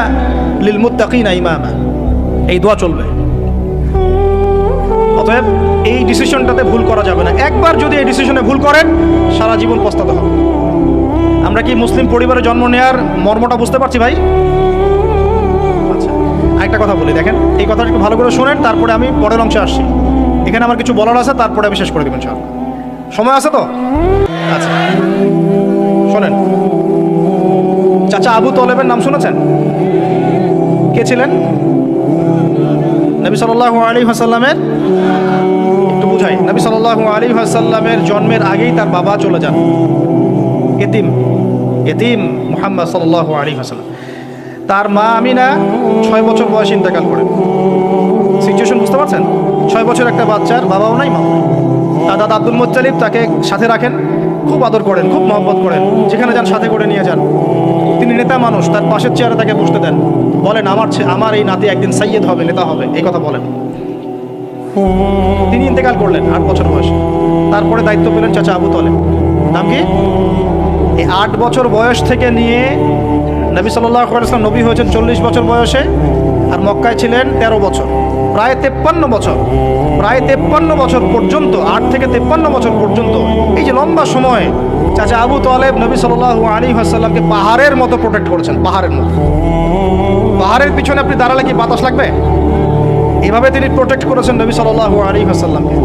লিল মুত্তাকিনা ইমামা। এই দোয়া চলবে। অতএব এই ডিসিশনটাতে ভুল করা যাবে না। একবার যদি এই ডিসিশনে ভুল করেন সারা জীবন পস্তাতে হবে। আমরা কি মুসলিম পরিবারে জন্ম নেওয়ার মর্মটা বুঝতে পারছি ভাই? আচ্ছা, আরেকটা কথা বলি, দেখেন, এই কথাটা একটু ভালো করে শোনেন, তারপরে আমি পরের অংশে আসছি। এখানে আমার কিছু বলার আছে, তারপরে আমি শেষ করে দেবেন সব। সময় আছে তো? আচ্ছা, শোনেন। চাচা আবু তলেবের নাম শুনেছেন? কে ছিলেন? নবী সাল্লাল্লাহু আলাইহি ওয়াসাল্লামের, একটু বুঝাই, নবী সাল্লাল্লাহু আলাইহি ওয়াসাল্লামের জন্মের আগেই তার বাবা চলে যান, এতিম মুহাম্মদ সাল্লাল্লাহু আলাইহি ওয়াসাল্লাম। তার মা আমিনা 6 বছর বয়সে ইন্তেকাল করেন। সিচুয়েশন বুঝতে পারছেন? 6 বছর একটা বাচ্চার বাবাও নাই, মাও নাই। তার দাদা আব্দুল মুত্তালিব তাকে সাথে রাখেন, খুব আদর করেন, খুব মহব্বত করেন, যেখানে যান সাথে করে নিয়ে যান। তিনি নেতা মানুষ, তার পাশের চেয়ারে তাকে বসতে দেন, বলেন আমার এই নাতি একদিন সাইয়েদ হবে, নেতা হবে, এই কথা বলেন। তিনি ইন্তেকাল করলেন 8 বছর বয়সে। তারপরে দায়িত্ব পেলেন চাচা আবু তালেব। নাম কি? এই 8 বছর বয়স থেকে নিয়ে নবী সাল্লাল্লাহু আলাইহি ওয়াসাল্লাম নবী হয়েছেন 40 বছর বয়সে, আর মক্কায় ছিলেন 13 বছর, প্রায় 53 বছর। প্রায় 53 বছর পর্যন্ত, 8 থেকে 53 বছর পর্যন্ত এই যে লম্বা সময় চাচা আবু তালেব নবী সাল্লাল্লাহু আলাইহি ওয়াসাল্লামকে পাহাড়ের মতো প্রোটেক্ট করেছেন, পাহাড়ের মতো। পাহাড়ের পিছনে আপনি দাঁড়ালে কি বাতাস লাগবে? এভাবে তিনি প্রোটেক্ট করেছেন নবী সাল্লাল্লাহু আলাইহি ওয়াসাল্লামকে।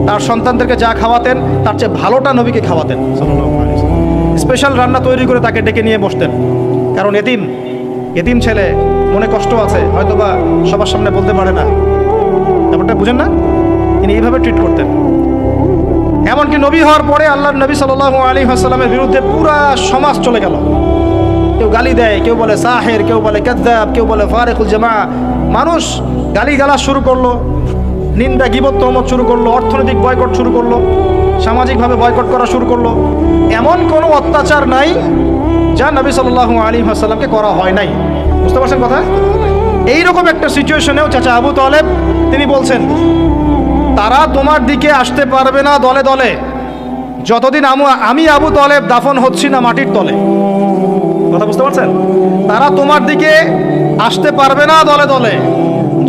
তার সন্তানদেরকে যা খাওয়াতেন তার চেয়ে ভালোটা নবীকে খাওয়াতেন সাল্লাল্লাহু আলাইহি ওয়াসাল্লাম। স্পেশাল রান্না তৈরি করে তাকে ডেকে নিয়ে বসতেন, কারণ এতিম ছেলে, মনে কষ্ট আছে, হয়তোবা সবার সামনে বলতে পারে না, ব্যাপারটা বুঝেন না? তিনি এইভাবে ট্রিট করতেন। এমনকি নবী হওয়ার পরে আল্লাহর নবী সাল্লাল্লাহু আলাইহি ওয়াসাল্লামের বিরুদ্ধে পুরা সমাজ চলে গেল। কেউ গালি দেয়, কেউ বলে সাহের, কেউ বলে কাযযাব, কেউ বলে ফারিকুল জামা। মানুষ গালিগালাজ শুরু করলো, নিন্দা গীবত তহমত শুরু করলো, অর্থনৈতিক বয়কট শুরু করলো, সামাজিকভাবে বয়কট করা শুরু করলো। এমন কোনো অত্যাচার নাই যা নবী সাল্লাল্লাহু আলাইহি ওয়াসাল্লামকে করা হয় নাই। বুঝতে পারছেন কথা? এইরকম একটা সিচুয়েশনেও চাচা আবু তালেব তিনি বলছেন, তারা তোমার দিকে আসতে পারবে না দলে দলে যতদিন আমি আবু তালেব দাফন হচ্ছি না মাটির তলে। কথা বুঝতে পারছেন? তারা তোমার দিকে আসতে পারবে না দলে দলে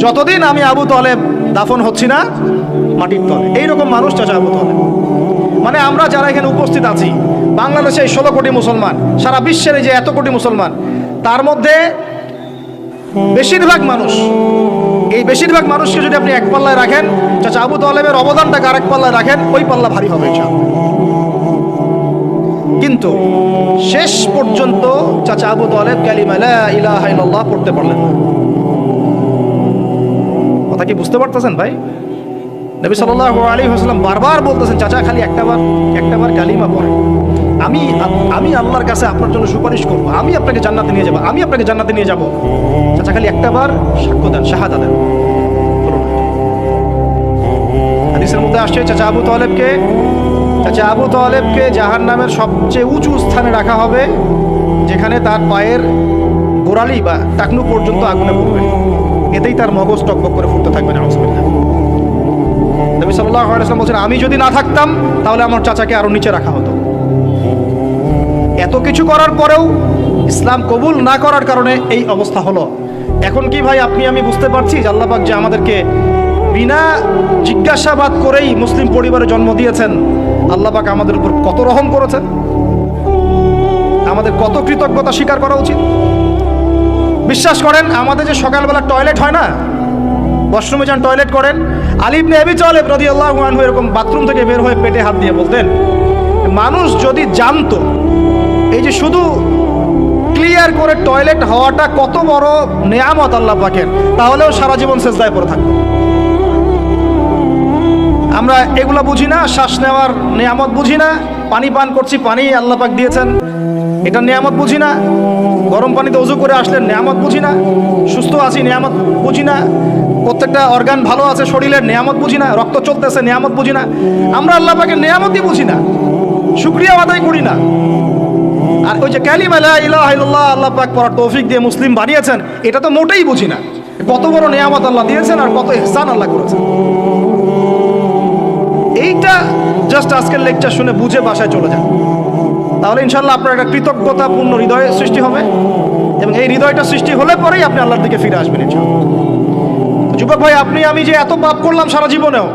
যতদিন আমি আবু তালেব দাফন হচ্ছি না মাটির তলে। এইরকম মানুষ চাচা আবু তালেব। মানে আমরা যারা এখানে উপস্থিত আছি, বাংলাদেশে 16 কোটি মুসলমান, সারা বিশ্বের এই যে এত কোটি মুসলমান, তার মধ্যে বেশিরভাগ মানুষকে যদি আপনি এক পাল্লায় রাখেন, চাচা আবু তালেবের অবদানটাকে আরেক পাল্লায় রাখেন, ওই পাল্লা ভারী হবে ইনশাআল্লাহ। কিন্তু শেষ পর্যন্ত চাচা আবু তালেব কালিমা লা ইলাহা ইল্লাল্লাহ পড়তে পারলেন না। কথা কি বুঝতে পারতেছেন ভাই? নবী সাল্লাল্লাহু আলাইহি ওয়াসাল্লাম বারবার বলতেছেন, চাচা খালি একটাবার কালিমা পড়ে, আমি আল্লাহর কাছে আপনার জন্য সুপারিশ করবো, আমি আপনাকে জান্নাতে নিয়ে যাব, চাচা খালি একটাবার সাক্ষ্য দেন, শাহাদা দেন। হাদিসের মধ্যে আসছে চাচা আবু তালেবকে জাহান্নামের সবচেয়ে উঁচু স্থানে রাখা হবে, যেখানে তার পায়ের গোড়ালি বা টাকনু পর্যন্ত আগুনে পড়বে, এতেই তার মগজ টকবক করে ফুটতে থাকবে। নাউযুবিল্লাহ। নবী সাল্লাল্লাহু আলাইহি ওয়াসাল্লাম বলেন, আমি যদি না থাকতাম তাহলে আমার চাচাকে আরো নিচে রাখা হতো। এত কিছু করার পরেও ইসলাম কবুল না করার কারণে এই অবস্থা হলো। এখন কি ভাই আপনি আমি বুঝতে পারছি যে আল্লাহ পাক যে আমাদেরকে বিনা জিজ্ঞাসাবাদ করেই মুসলিম পরিবারে জন্ম দিয়েছেন, আল্লাহ পাক আমাদের উপর কত রহম করেছেন, আমাদের কত কৃতজ্ঞতা স্বীকার করা উচিত। বিশ্বাস করেন, আমাদের যে সকালবেলা টয়লেট হয় না, ওয়াশরুমে যান টয়লেট করেন, আলী ইবনে আবি তালেব রাদিয়াল্লাহু আনহু এরকম বাথরুম থেকে বের হয়ে পেটে হাত দিয়ে বলতেন, মানুষ যদি জানতো এই যে শুধু ক্লিয়ার করে টয়লেট হওয়াটা কত বড় নেয়ামত আল্লাহ পাকের, তাহলেও সারা জীবন সেজদায় পড়ে থাকতো। আমরা এগুলা বুঝি না, শ্বাস নেওয়ার নেয়ামত বুঝি না, পানি পান করছি, পানি আল্লাহ পাক দিয়েছেন, এটা নেয়ামত বুঝি না, গরম পানিতে ওযু করে আসলে নেয়ামত বুঝি না, সুস্থ আছি নেয়ামত বুঝি না, প্রত্যেকটা অর্গান ভালো আছে শরীরের নেয়ামত বুঝি না, রক্ত চলতেছে নেয়ামত বুঝি না। আমরা আল্লাহ পাকের নেয়ামতই বুঝি না, শুকরিয়া আদায় করি না। আর ওই যে কালিমা লা ইলাহা ইল্লাল্লাহ আল্লাহ পাক পড়ার তৌফিক দিয়ে মুসলিম বানিয়েছেন, এটা তো মোটেই বুঝি না। কত বড় নেয়ামত আল্লাহ দিয়েছেন আর কত ইহসান আল্লাহ করেছেন। এইটা জাস্ট আজকের লেকচার শুনে বুঝে বাসায় চলে যান, তাহলে ইনশাআল্লাহ আপনার একটা কৃতজ্ঞতাপূর্ণ হৃদয় সৃষ্টি হবে, এবং এই হৃদয়টা সৃষ্টি হলে পরেই আপনি আল্লাহর দিকে ফিরে আসবেন ইনশাআল্লাহ। যুবক ভাই, আপনি আমি যে এত পাপ করলাম সারা জীবনেও,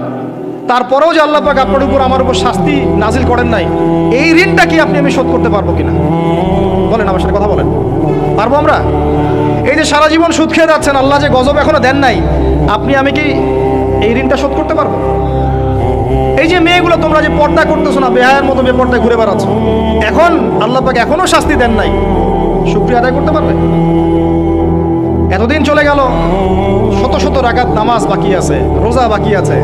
তারপরেও যে আল্লাহ পাক আপনার উপর আমার উপর শাস্তি নাজিল করেন নাই, এই ঋণটা কি আপনি আমি শোধ করতে পারবো কিনা? বলেন, আমার সাথে কথা বলেন, পারবো আমরা? এই যে সারা জীবন সুদ খেয়ে যাচ্ছেন, আল্লাহ যে গজব এখনো দেন নাই, আপনি আমি কি এই ঋণটা শোধ করতে পারবো? এই যে মেয়েগুলো তোমরা যে পর্দা করতেছো না, বেহায়ের মতো বেপর্দায় ঘুরে বেড়াচ্ছ, এখন আল্লাহ পাক এখনো শাস্তি দেন নাই, শুকরিয়া আদায় করতে পারবে? এতদিন চলে গেল, শত শত রাকাত নামাজ বাকি আছে, রোজা বাকি আছে,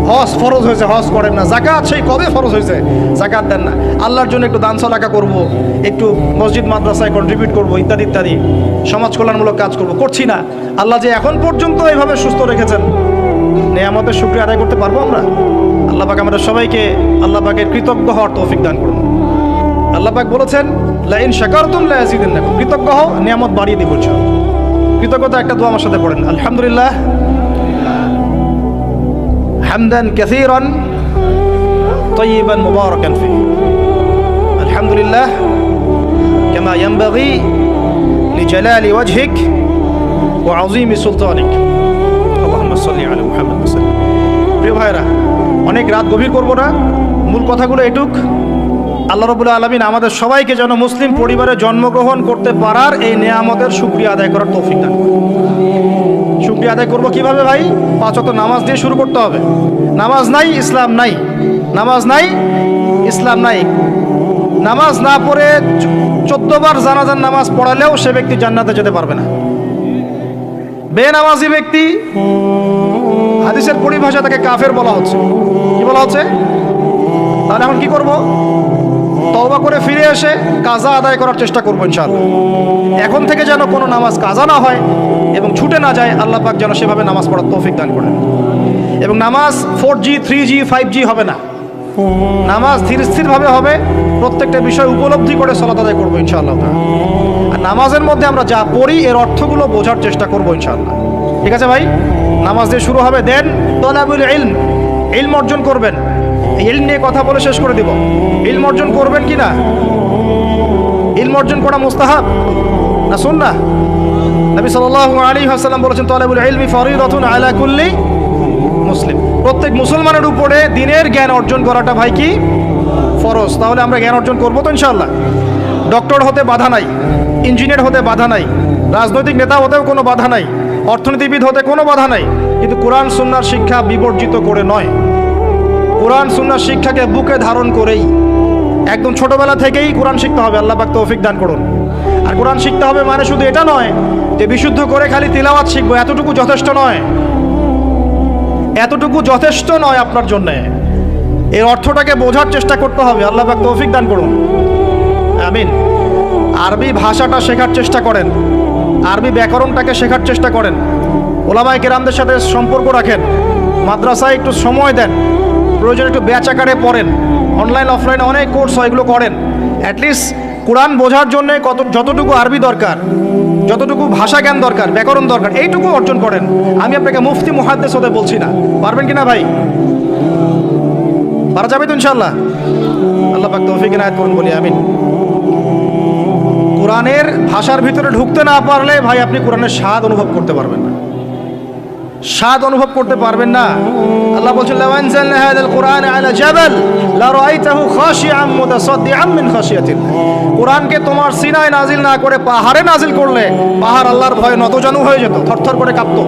হজ ফরজ হয়েছে, হজ করেন না, যাকাত সেই কবে ফরজ হয়েছে, যাকাত দেন না, আল্লাহর জন্য একটু দান সাদাকা করব, একটু মসজিদ মাদ্রাসায় কন্ট্রিবিউট করব, ইত্যাদি ইত্যাদি সমাজ কল্যাণমূলক কাজ করব, করছি না। আল্লাহ যে এখন পর্যন্ত এইভাবে সুস্থ রেখেছেন, নেয়ামতের শুকরিয়া আদায় করতে পারবো আমরা? আল্লাহ পাক আমাদের সবাইকে আল্লাহ পাকের কৃতজ্ঞ হওয়ার তৌফিক দান করুন। আল্লাহ পাক বলেছেন লা ইন শাকারতুম লা ইয়াজিদান্নাকুম, কৃতজ্ঞ হও নিয়ামত বাড়িয়ে দিব ইনশাআল্লাহ। কৃতজ্ঞতা একটা দোয়া আমার সাথে পড়েন, আলহামদুলিল্লাহ হামদান কাসীরান তাইয়িবান মুবারাকান ফি, আলহামদুলিল্লাহ কামা ইয়ানবাগি লিজালালি ওয়াজহিক ওয়া আযীমি সুলতানিক, আল্লাহুম্মা সাল্লি আলা মুহাম্মাদ ওয়া সাল্লাম। প্রিয় ভাইরা, অনেক রাত গভীর করব না, মূল কথাগুলো এটুক। আল্লাহ রাব্বুল আলামিন আমাদের সবাইকে যেন মুসলিম পরিবারে জন্মগ্রহণ করতে পারার এই নেয়ামতের শুকরিয়া আদায় করার তৌফিক দান করেন। শুকরিয়া আদায় করব কিভাবে ভাই? 5 ওয়াক্ত নামাজ দিয়ে শুরু করতে হবে। নামাজ নাই ইসলাম নাই, নামাজ নাই ইসলাম নাই। নামাজ না পড়ে 14 বার জানাজার নামাজ পড়ালেও সে ব্যক্তি জান্নাতে যেতে পারবে না। বেনামাজি ব্যক্তি, হাদিসের পরিভাষা তাকে কাফের বলা হচ্ছে। কি বলা হচ্ছে? তাহলে এখন কি করব? তওবা করে ফিরে এসে কাজা আদায় করার চেষ্টা করবো ইনশাআল্লাহ। এখন থেকে যেন কোনো নামাজ কাজা না হয় এবং ছুটে না যায়, আল্লাহ পাক যেন সেভাবে নামাজ পড়ার তৌফিক দান করেন। এবং নামাজ 4G 3G 5G হবে না, নামাজ ধীর স্থিরভাবে হবে। প্রত্যেকটা বিষয় উপলব্ধি করে সালাত আদায় করবো ইনশাআল্লাহ। আর নামাজের মধ্যে আমরা যা পড়ি এর অর্থগুলো বোঝার চেষ্টা করবো ইনশাআল্লাহ। ঠিক আছে ভাই? নামাজ দিয়ে শুরু হবে, দেন তলাবুল ইলম, ইলম অর্জন করবেন। ইলম নিয়ে কথা বলে শেষ করে দিব। ইলম অর্জন করবেন কি না? ইলম অর্জন করা মুস্তাহাব না সুন্নাহ? নবী সাল্লাল্লাহু আলাইহি ওয়াসাল্লাম বলেছেন তলাবুল ইলমি ফরিদাতুন আলা কুল্লি মুসলিম, প্রত্যেক মুসলমানের উপরে দ্বীনের জ্ঞান অর্জন করাটা ভাই কি ফরজ। তাহলে আমরা জ্ঞান অর্জন করবো তো ইনশাআল্লাহ। ডক্টর হতে বাধা নাই, ইঞ্জিনিয়ার হতে বাধা নাই, রাজনৈতিক নেতা হতেও কোনো বাধা নাই, অর্থনীতিবিদ হতে কোনো বাধা নাই, কিন্তু কোরআন সুন্নাহর শিক্ষা বিবর্জিত করে নয়। কোরআন সুন্নাহর শিক্ষাকে বুকে ধারণ করেই একদম ছোটবেলা থেকেই কোরআন শিখতে হবে। আল্লাহ পাক তৌফিক দান করুন। আর কোরআন শিখতে হবে মানে শুধু এটা নয় যে বিশুদ্ধ করে খালি তিলাওয়াত শিখবো, এতটুকু যথেষ্ট নয়। এতটুকু যথেষ্ট নয় আপনার জন্যে। এর অর্থটাকে বোঝার চেষ্টা করতে হবে। আল্লাহ পাক তৌফিক দান করুন, আমিন। আরবি ভাষাটা শেখার চেষ্টা করেন, আরবি ব্যাকরণটাকে শেখার চেষ্টা করেন, ওলামায়ে কেরামদের সাথে সম্পর্ক রাখেন, মাদ্রাসায় একটু সময় দেন, প্রয়োজন একটু ব্যাচ আকারে পড়েন, অনলাইন অফলাইনে অনেক কোর্স হয়, এগুলো করেন। অ্যাটলিস্ট কোরআন বোঝার জন্য যতটুকু আরবি দরকার, যতটুকু ভাষা জ্ঞান দরকার, ব্যাকরণ দরকার, এইটুকু অর্জন করেন। আমি আপনাকে মুফতি মুহাদ্দিস হতে বলছি না। পারবেন কিনা ভাই? পারা যাবে তো ইনশাআল্লাহ। আল্লাহ পাক তৌফিক ইনায়াত করুন, বলি আমিন। কোরআনের ভাষার ভিতরে ঢুকতে না পারলে ভাই আপনি কোরআনের স্বাদ অনুভব করতে পারবেন না, স্বাদ অনুভব করতে পারবেন না। আল্লাহ বলছেন লাউ আনজালনা হাযাল কুরআন আলা জাবাল লা রাআইতাহু খাশিআম মুতাসাদ্দিআম মিন খাশিয়াতিল্লাহ। কোরআনকে তোমার সিনায় নাজিল না করে পাহাড়ে নাজিল করলে পাহাড় আল্লাহর ভয়ে নতজানু হয়ে যেত, থরথর করে কাঁপতো।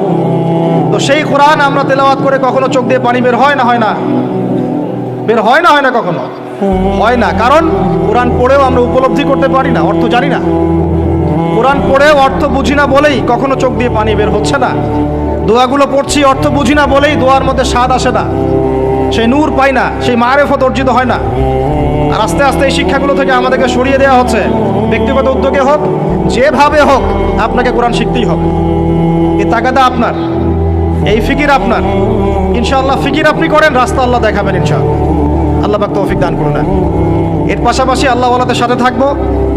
তো সেই কোরআন আমরা তেলাওয়াত করে কখনো চোখ দিয়ে পানি বের হয় না? হয় না? বের হয় না? হয় না? কখনো হয় না। কারণ কোরআন পড়েও আমরা উপলব্ধি করতে পারি না, অর্থ জানি না। কোরআন পড়েও অর্থ বুঝি না বলেই কখনো চোখ দিয়ে পানি বের হচ্ছে না। দোয়াগুলো পড়ছি অর্থ বুঝি না বলেই দোয়ার মধ্যে স্বাদ আসে না, সেই নূর পাই না, সেই মারেফত অর্জিত হয় না। আর আস্তে আস্তে এই শিক্ষাগুলো থেকে আমাদেরকে সরিয়ে দেওয়া হচ্ছে। ব্যক্তিগত উদ্যোগে হোক, যেভাবে হোক, আপনাকে কোরআন শিখতেই হবে। এই তাগাদা আপনার, এই ফিকির আপনার। ইনশাআল্লাহ ফিকির আপনি করেন, রাস্তা আল্লাহ দেখাবেন ইনশাআল্লাহ। আল্লাহ পাক তৌফিক দান করুন। এর পাশাপাশি আল্লাহ ওয়ালাদের সাথে থাকবো,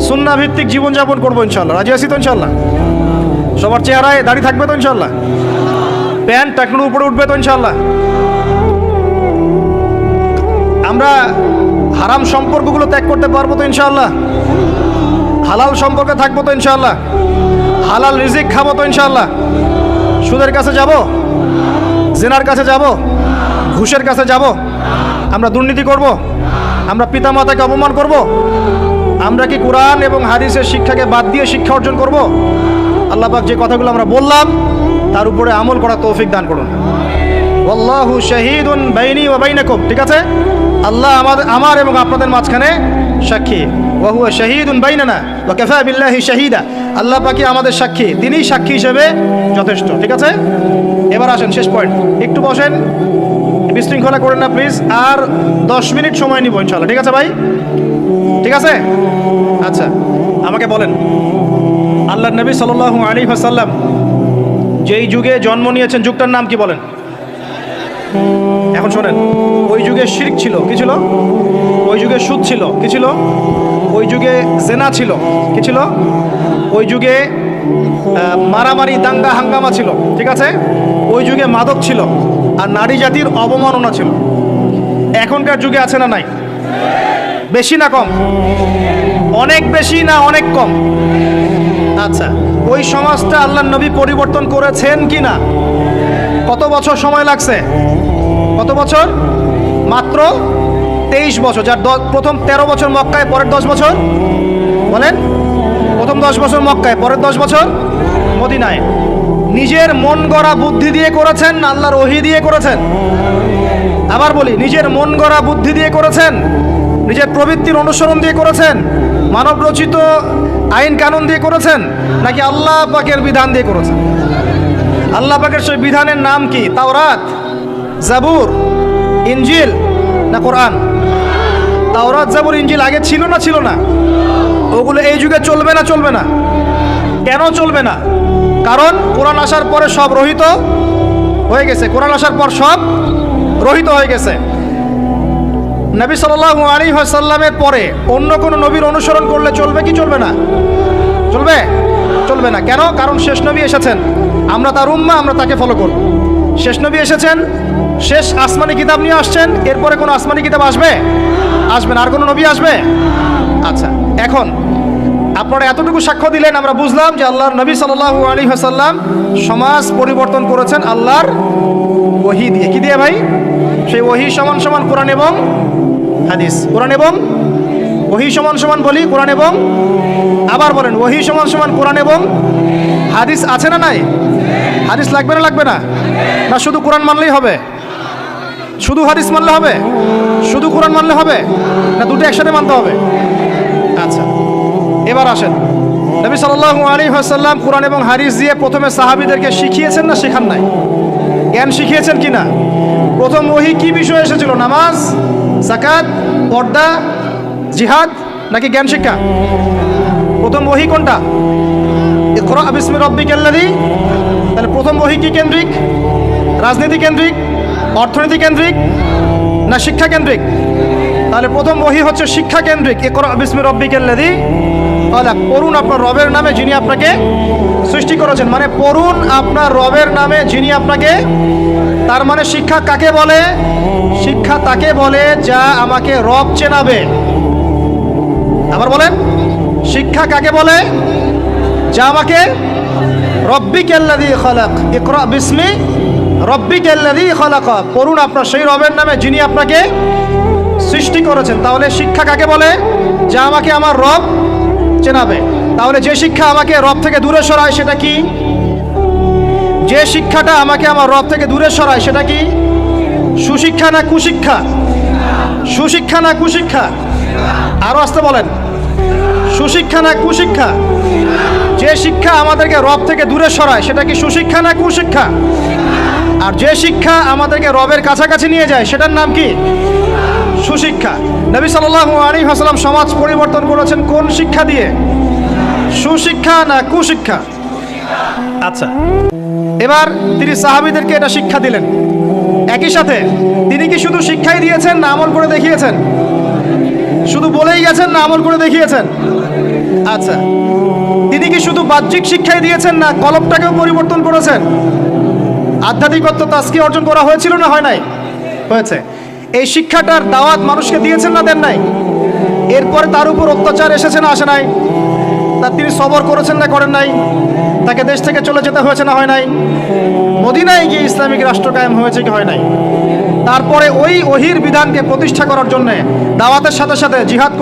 সুন্নাহ ভিত্তিক জীবনযাপন করবো ইনশাআল্লাহ। রাজি আছি তো ইনশাআল্লাহ? সবার চেহারায় দাড়ি থাকবে তো ইনশাআল্লাহ? প্যান্ট টাকনুর উপরে উঠবে তো ইনশাআল্লাহ? আমরা হারাম সম্পর্কগুলো ত্যাগ করতে পারবো তো ইনশাআল্লাহ? হালাল সম্পর্কে থাকবো তো ইনশাআল্লাহ? হালাল রিজিক খাবো তো ইনশাআল্লাহ? সুদের কাছে যাব, জিনার কাছে যাব, ঘুষের কাছে যাব? আমরা দুর্নীতি করব? আমরা পিতামাতাকে অপমান করব? আমরা কি কোরআন এবং হাদিসের শিক্ষাকে বাদ দিয়ে শিক্ষা অর্জন করব? আল্লাহ পাক যে কথাগুলো আমরা বললাম তার উপরে আমল করা তৌফিক দান করুন। ওয়াল্লাহু শাহীদুন বাইনি ওয়া বাইনাকুম। ঠিক আছে? আল্লাহ আমার এবং আপনাদের মাঝখানে সাক্ষী। ওয়া হুয়া শাহীদুন বাইনানা ওয়া কাফা বিল্লাহি শাহীদা। আল্লাহ পাকই আমাদের সাক্ষী, তিনিই সাক্ষী হিসেবে যথেষ্ট। ঠিক আছে? এবার আসেন শেষ পয়েন্ট। একটু বসেন, বিশৃঙ্খলা করেন না প্লিজ। আর 10 মিনিট সময় নিব ইনশাআল্লাহ। ঠিক আছে ভাই? ঠিক আছে? আচ্ছা, আমাকে বলেন, আল্লাহর নবী সাল্লাল্লাহু আলাইহি ওয়াসাল্লাম যেই যুগে জন্ম নিয়েছেন, যুগটার নাম কি বলেন? এখন শোনেন, ওই যুগে শিরক ছিল, কি ছিল? ওই যুগে সুদ ছিল, কি ছিল? ওই যুগে জেনা ছিল। কি ছিল? ওই যুগে মারামারি, দাঙ্গা হাঙ্গামা ছিল, ঠিক আছে? ওই যুগে মাদক ছিল, আর নারী জাতির অবমাননা ছিল। এখনকার যুগে আছে না নাই? বেশি না কম? অনেক বেশি না অনেক কম? আচ্ছা, ওই সমাজটা আল্লাহর নবী পরিবর্তন করেছেন কি না? কত বছর সময় লাগছে? কত বছর? মাত্র 23 বছর। যার প্রথম 13 বছর মক্কায়, পরের 10 বছর, বলেন, প্রথম 10 বছর মক্কায়, পরের 10 বছর মদিনায়। নিজের মন গড়া বুদ্ধি দিয়ে করেছেন, আল্লাহর ওহী দিয়ে করেছেন? আবার বলি, নিজের মন গড়া বুদ্ধি দিয়ে করেছেন, নিজের প্রবৃত্তির অনুসরণ দিয়ে করেছেন, মানব রচিত আইন কানুন দিয়ে করেছেন, নাকি আল্লাহ পাকের বিধান দিয়ে করেছেন? আল্লাহ পাকের সেই বিধানের নাম কি? তাওরাত, জাবুর, ইনজিল না কোরআন? তাওরাত, জাবুর, ইনজিল আগে ছিল না ছিল না? ওগুলো এই যুগে চলবে না চলবে না? কেন চলবে না? কারণ কোরআন আসার পরে সব রহিত হয়ে গেছে। কোরআন আসার পর সব রহিত হয়ে গেছে। নবী সাল্লাল্লাহু আলাইহি ওয়াসাল্লামের পরে অন্য কোনো নবীর অনুসরণ করলে চলবে কি চলবে না? চলবে? চলবে না। কেন? কারণ শেষ নবী এসেছেন, আমরা তার উম্মাহ, আমরা তাকে ফলো করব। শেষ নবী এসেছেন, শেষ আসমানি কিতাব নিয়ে আসছেন, এরপরে কোনো আসমানি কিতাব আসবে? আসবে না। আর কোনো নবী আসবে? আচ্ছা, এখন আপনারা এতটুকু সাক্ষ্য দিলেন, আমরা বুঝলাম যে আল্লাহর নবী সাল্লাল্লাহু আলাইহি ওয়াসাল্লাম সমাজ পরিবর্তন করেছেন আল্লাহর ওহী দিয়ে। কি দিয়ে ভাই? সেই ওহী সমান সমান কোরআন এবং হাদিস। কোরআন এবং ওহী সমান সমান বলি কোরআন এবং, আবার বলেন, ওহী সমান সমান কোরআন এবং হাদিস। আছে না নাই? হাদিস লাগবে না লাগবে না? না শুধু কোরআন মানলেই হবে? শুধু হাদিস মানলে হবে? শুধু কোরআন মানলে হবে? না দুটো একসাথে মানতে হবে? আচ্ছা, এবার আসেন, নবী সাল্লাল্লাহু আলাইহি ওয়াসাল্লাম কোরআন এবং হাদিস দিয়ে প্রথমে সাহাবীদেরকে শিখিয়েছেন না শেখান নাই? জ্ঞান শিখিয়েছেন কি না? প্রথম ওহী কি বিষয় এসেছিল? নামাজ, যাকাত, পর্দা, জিহাদ, নাকি জ্ঞান শিক্ষা? প্রথম ওহী কোনটা? ইকরা বিসমি রাব্বিকাল্লাযী। তাহলে প্রথম ওহী কি কেন্দ্রিক? রাজনীতি কেন্দ্রিক, অর্থনীতি কেন্দ্রিক, না শিক্ষা কেন্দ্রিক? তাহলে প্রথম ওহী হচ্ছে শিক্ষা কেন্দ্রিক। ইকরা বিসমি রাব্বিকাল্লাযী খালাক। পড়ুন আপনার রবের নামে যিনি আপনাকে সৃষ্টি করেছেন। মানে পড়ুন আপনার রবের নামে যিনি আপনাকে, তার মানে শিক্ষা কাকে বলে? শিক্ষা তাকে বলে যা আমাকে রব চেনাবে। আবার বলেন, শিক্ষা কাকে বলে? যা আমাকে রব্বিকাল্লাযী খালাক। ইকরা বিসমি রব্বিকাল্লাযী খালাক। পড়ুন আপনার সেই রবের নামে যিনি আপনাকে সৃষ্টি করেছেন। তাহলে শিক্ষা কাকে বলে? যা আমাকে আমার রব চেনাবে। তাহলে যে শিক্ষা আমাকে রব থেকে দূরে সরায় সেটা কি? যে শিক্ষাটা আমাকে আমার রব থেকে দূরে সরায় সেটা কি? সুশিক্ষা না কুশিক্ষা? সুশিক্ষা না কুশিক্ষা? আরো আসতে বলেন, সুশিক্ষা না কুশিক্ষা? যে শিক্ষা আমাদেরকে রব থেকে দূরে সরায় সেটা কি সুশিক্ষা না কুশিক্ষা? আর যে শিক্ষা আমাদেরকে রবের কাছাকাছি নিয়ে যায় সেটার নাম কি? সুশিক্ষা। নবী সাল্লাল্লাহু আলাইহি ওয়াসাল্লাম সমাজ পরিবর্তন করেছেন কোন শিক্ষা দিয়ে? সুশিক্ষা না কুশিক্ষা? আচ্ছা, এবার তিনি সাহাবীদেরকে এটা শিক্ষা দিলেন। একই সাথে তিনি কি শুধু শিক্ষাই দিয়েছেন না আমল করে দেখিয়েছেন? শুধু বলেই গেছেন না আমল করে দেখিয়েছেন? আচ্ছা, তিনি কি শুধু বাহ্যিক শিক্ষাই দিয়েছেন না কলবটাকেও পরিবর্তন করেছেন? আধ্যাত্মিকত্ব তাস্কি অর্জন করা হয়েছিল না হয় নাই? হয়েছে। এই শিক্ষাটার দাওয়াত মানুষকে দিয়েছেন না দেন নাই? এরপরে তার উপর অত্যাচার এসেছে না আসে নাই? তা তিনি সবর করেছেন না করেন নাই? তাকে দেশ থেকে চলে যেতে হয়েছে না হয় নাই? মদিনায় গিয়ে ইসলামিক রাষ্ট্র কায়েম হয়েছে কি হয় নাই? তারপরে ওই ওহির বিধানকে প্রতিষ্ঠা করার জন্য দাওয়াতের সাথে সাথে জিহাদ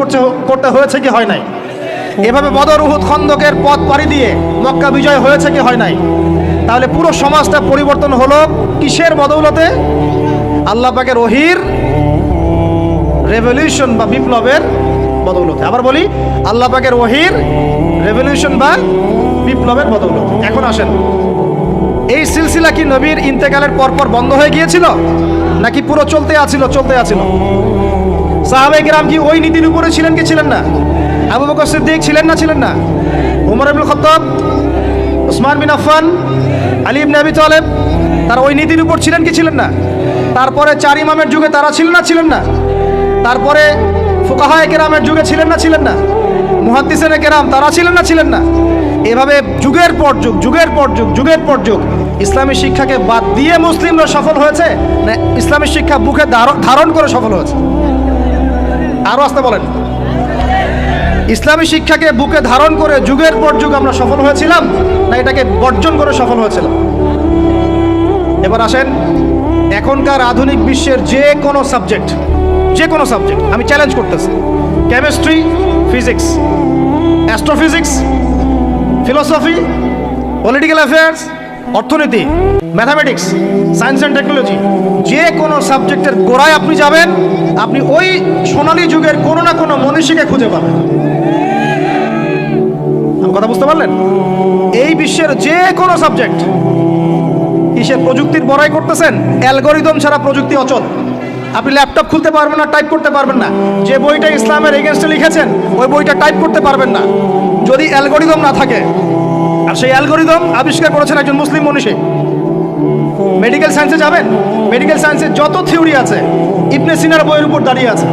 করতে হয়েছে কি হয় নাই? এভাবে বদর, উহুদ, খন্দকের পথ পাড়ি দিয়ে মক্কা বিজয় হয়েছে কি হয় নাই? তাহলে পুরো সমাজটা পরিবর্তন হলো কিসের বদৌলতে? আল্লাহ পাকের ওহির রেভলিউশন বা বিপ্লবের বদৌলতে। আবার বলি, আল্লাহ পাকের ওহির রেভলিউশন বা বিপ্লবের বদৌলতে। এখন আসেন, এই সিলসিলা কি নবীর ইন্তেকালের পরপর বন্ধ হয়ে গিয়েছিল নাকি পুরো চলতে আছিল? চলতে আছিল। সাহাবায়ে কেরাম কি ওই নীতির উপরে ছিলেন কি ছিলেন না? আবু বকর সিদ্দিক ছিলেন না ছিলেন না? ওমর ইবনুল খাত্তাব, উসমান বিন আফফান, আলী ইবনে আবি তালেব, তারা ওই নীতির উপর ছিলেন কি ছিলেন না? তারপরে চার ইমামের যুগে তারা ছিলেন না ছিলেন না? তারপরে ফুকাহায়ে কেরামের যুগে ছিলেন না? মুহাদ্দিসিনে কেরাম তারা ছিলেন না? এভাবে যুগের পর যুগ ইসলামী শিক্ষাকে বাদ দিয়ে মুসলিমরা সফল হয়েছে, না ইসলামী শিক্ষা বুকে ধারণ করে সফল হয়েছে? আরো আসতে বলেন। ইসলামী শিক্ষাকে বুকে ধারণ করে যুগের পর যুগ আমরা সফল হয়েছিলাম, না এটাকে বর্জন করে সফল হয়েছিলাম? এবার আসেন, এখনকার আধুনিক বিশ্বের যে কোনো সাবজেক্ট আমি চ্যালেঞ্জ করতেছি, chemistry, physics, astrophysics, philosophy, political affairs, অর্থনীতি, ম্যাথামেটিক্স, সায়েন্স অ্যান্ড টেকনোলজি, যে কোনো সাবজেক্টের গোড়ায় আপনি যাবেন, আপনি ওই সোনালী যুগের কোনো না কোনো মনীষীকে খুঁজে পাবেন। আমার কথা বুঝতে পারলেন? এই বিশ্বের যে কোনো সাবজেক্ট কিসের প্রযুক্তির বড়াই করতেছেন? অ্যালগরিদম ছাড়া প্রযুক্তি অচল। আপনি ল্যাপটপ খুলতে পারবেন না, টাইপ করতে পারবেন না। যে বইটা ইসলামের এগেনস্টে লিখেছেন ওই বইটা টাইপ করতে পারবেন না যদি অ্যালগরিদম না থাকে। আর সেই অ্যালগরিদম আবিষ্কার করেছেন একজন মুসলিম মনীষী। মেডিকেল সায়েন্সে যাবেন, মেডিকেল সায়েন্সের যত থিওরি আছে ইবনে সিনার বইয়ের উপর দাঁড়িয়ে আছে।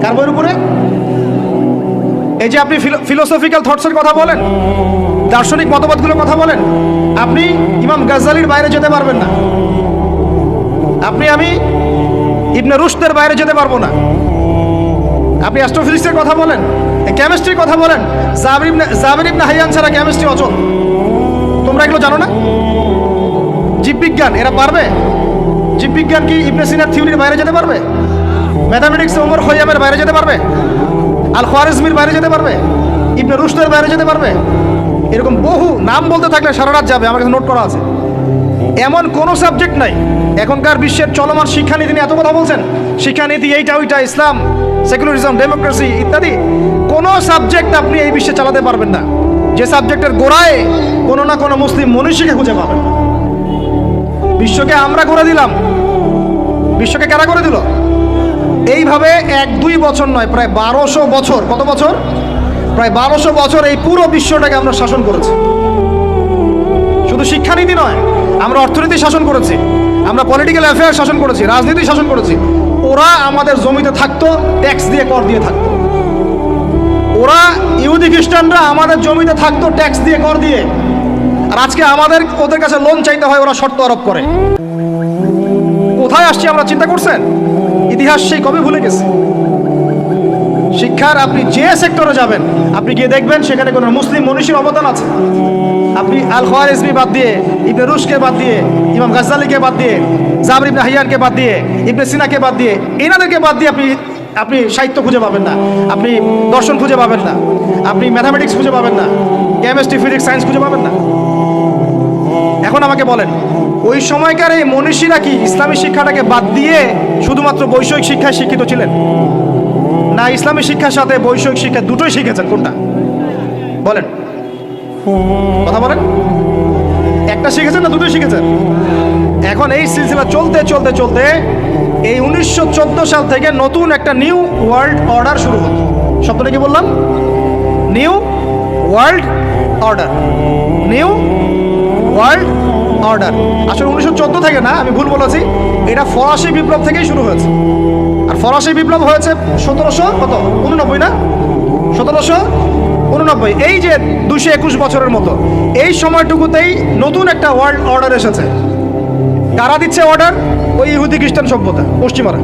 কার বইয়ের উপরে? এই যে আপনি ফিলোসফিক্যাল থটসের কথা বলেন, দার্শনিক মতবাদগুলোর কথা বলেন, আপনি ইমাম গাজ্জালির বাইরে যেতে পারবেন না। আমি ইবনে রুশদের বাইরে যেতে পারবো না। আপনি অ্যাস্ট্রোফিজিক্সের কথা বলেন, কেমিস্ট্রির কথা বলেন, জাবির ইবনে হাইয়ান ছাড়া কেমিস্ট্রি অচল। তোমরা এগুলো জানো না? জীববিজ্ঞান এরা পারবে? জীববিজ্ঞান কি ইবনে সিনার থিওরির বাইরে যেতে পারবে? ম্যাথামেটিক্স ওমর খৈয়ামের বাইরে যেতে পারবে? আল খোয়ারিজমির বাইরে যেতে পারবে? ইবনে রুশদের বাইরে যেতে পারবে? এরকম বহু নাম বলতে থাকলে সারা রাত যাবে, আমার কাছে নোট করা আছে। এমন কোনো সাবজেক্ট নাই। এখনকার বিশ্বের চলমান শিক্ষানীতি নিয়ে এত কথা বলছেন, শিক্ষানীতি এইটা ওইটা, ইসলাম, সেকুলারিজম, ডেমোক্রেসি ইত্যাদি, কোনো সাবজেক্ট আপনি এই বিশ্বে চালাতে পারবেন না যে সাবজেক্টের গোড়ায় কোনো না কোনো মুসলিম মনীষীকে খুঁজে পাবেন। বিশ্বকে আমরা করে দিলাম, বিশ্বকে কারা করে দিল? এইভাবে 1-2 বছর নয়, প্রায় 1200 বছর। কত বছর? প্রায় 1200 বছর এই পুরো বিশ্বটাকে আমরা শাসন করেছি। শুধু শিক্ষানীতি নয়, আমরা অর্থনীতি শাসন করেছি, আমরা পলিটিক্যাল অ্যাফেয়ার শাসন করেছি, রাজনীতি শাসন করেছি। ওরা আমাদের জমিতে থাকতো, ট্যাক্স দিয়ে, কর দিয়ে থাকতো। ওরা ইহুদি খ্রিস্টানরা আমাদের জমিতে থাকতো ট্যাক্স দিয়ে, কর দিয়ে। আর আজকে আমাদের ওদের কাছে লোন চাইতে হয়, ওরা শর্ত আরোপ করে। কোথায় আসছি আমরা চিন্তা করছেন? ইতিহাস সেই কবে ভুলে গেছে। শিক্ষার আপনি যে সেক্টরে যাবেন, আপনি গিয়ে দেখবেন সেখানে কোনো মুসলিম মনীষীর অবদান আছে। আপনি আল খোয়ারিজমি বাদ দিয়ে, ইবনে রুশকে বাদ দিয়ে, ইমাম গাজ্জালিকে বাদ দিয়ে, জাবির ইবনে হাইয়ানকে বাদ দিয়ে, ইবনে সিনাকে বাদ দিয়ে, এনাদেরকে বাদ দিয়ে আপনি সাহিত্য খুঁজে পাবেন না, আপনি দর্শন খুঁজে পাবেন না, আপনি ম্যাথামেটিক্স খুঁজে পাবেন না, কেমিস্ট্রি, ফিজিক্স, সায়েন্স খুঁজে পাবেন না। এখন আমাকে বলেন, ওই সময়কার এই মনীষীরা কি ইসলামী শিক্ষাটাকে বাদ দিয়ে শুধুমাত্র বৈষয়িক শিক্ষায় শিক্ষিত ছিলেন, না ইসলামী শিক্ষার সাথে বৈষয়িক শিক্ষা দুটোই শিখেছেন? কোনটা বলেন? কথা বলেন। একটা শিখেছেন না দুটোই শিখেছেন? এখন এই সিলসিলা চলতে চলতে চলতে এই 1914 সাল থেকে নতুন একটা নিউ ওয়ার্ল্ড অর্ডার শুরু হলো। শব্দটা কি বললাম? New world order. New world order আসলে 1914 থেকে না, আমি ভুল বলেছি। এটা ফরাসি বিপ্লব থেকেই শুরু হয়েছে। আর ফরাসি বিপ্লব হয়েছে 1789 না, 1789। এই যে 221 বছরের মতো এই সময়টুকুতেই নতুন একটা ওয়ার্ল্ড অর্ডার এসেছে। কারা দিচ্ছে অর্ডার? ওই ইহুদি খ্রিস্টান সভ্যতা, পশ্চিমারা।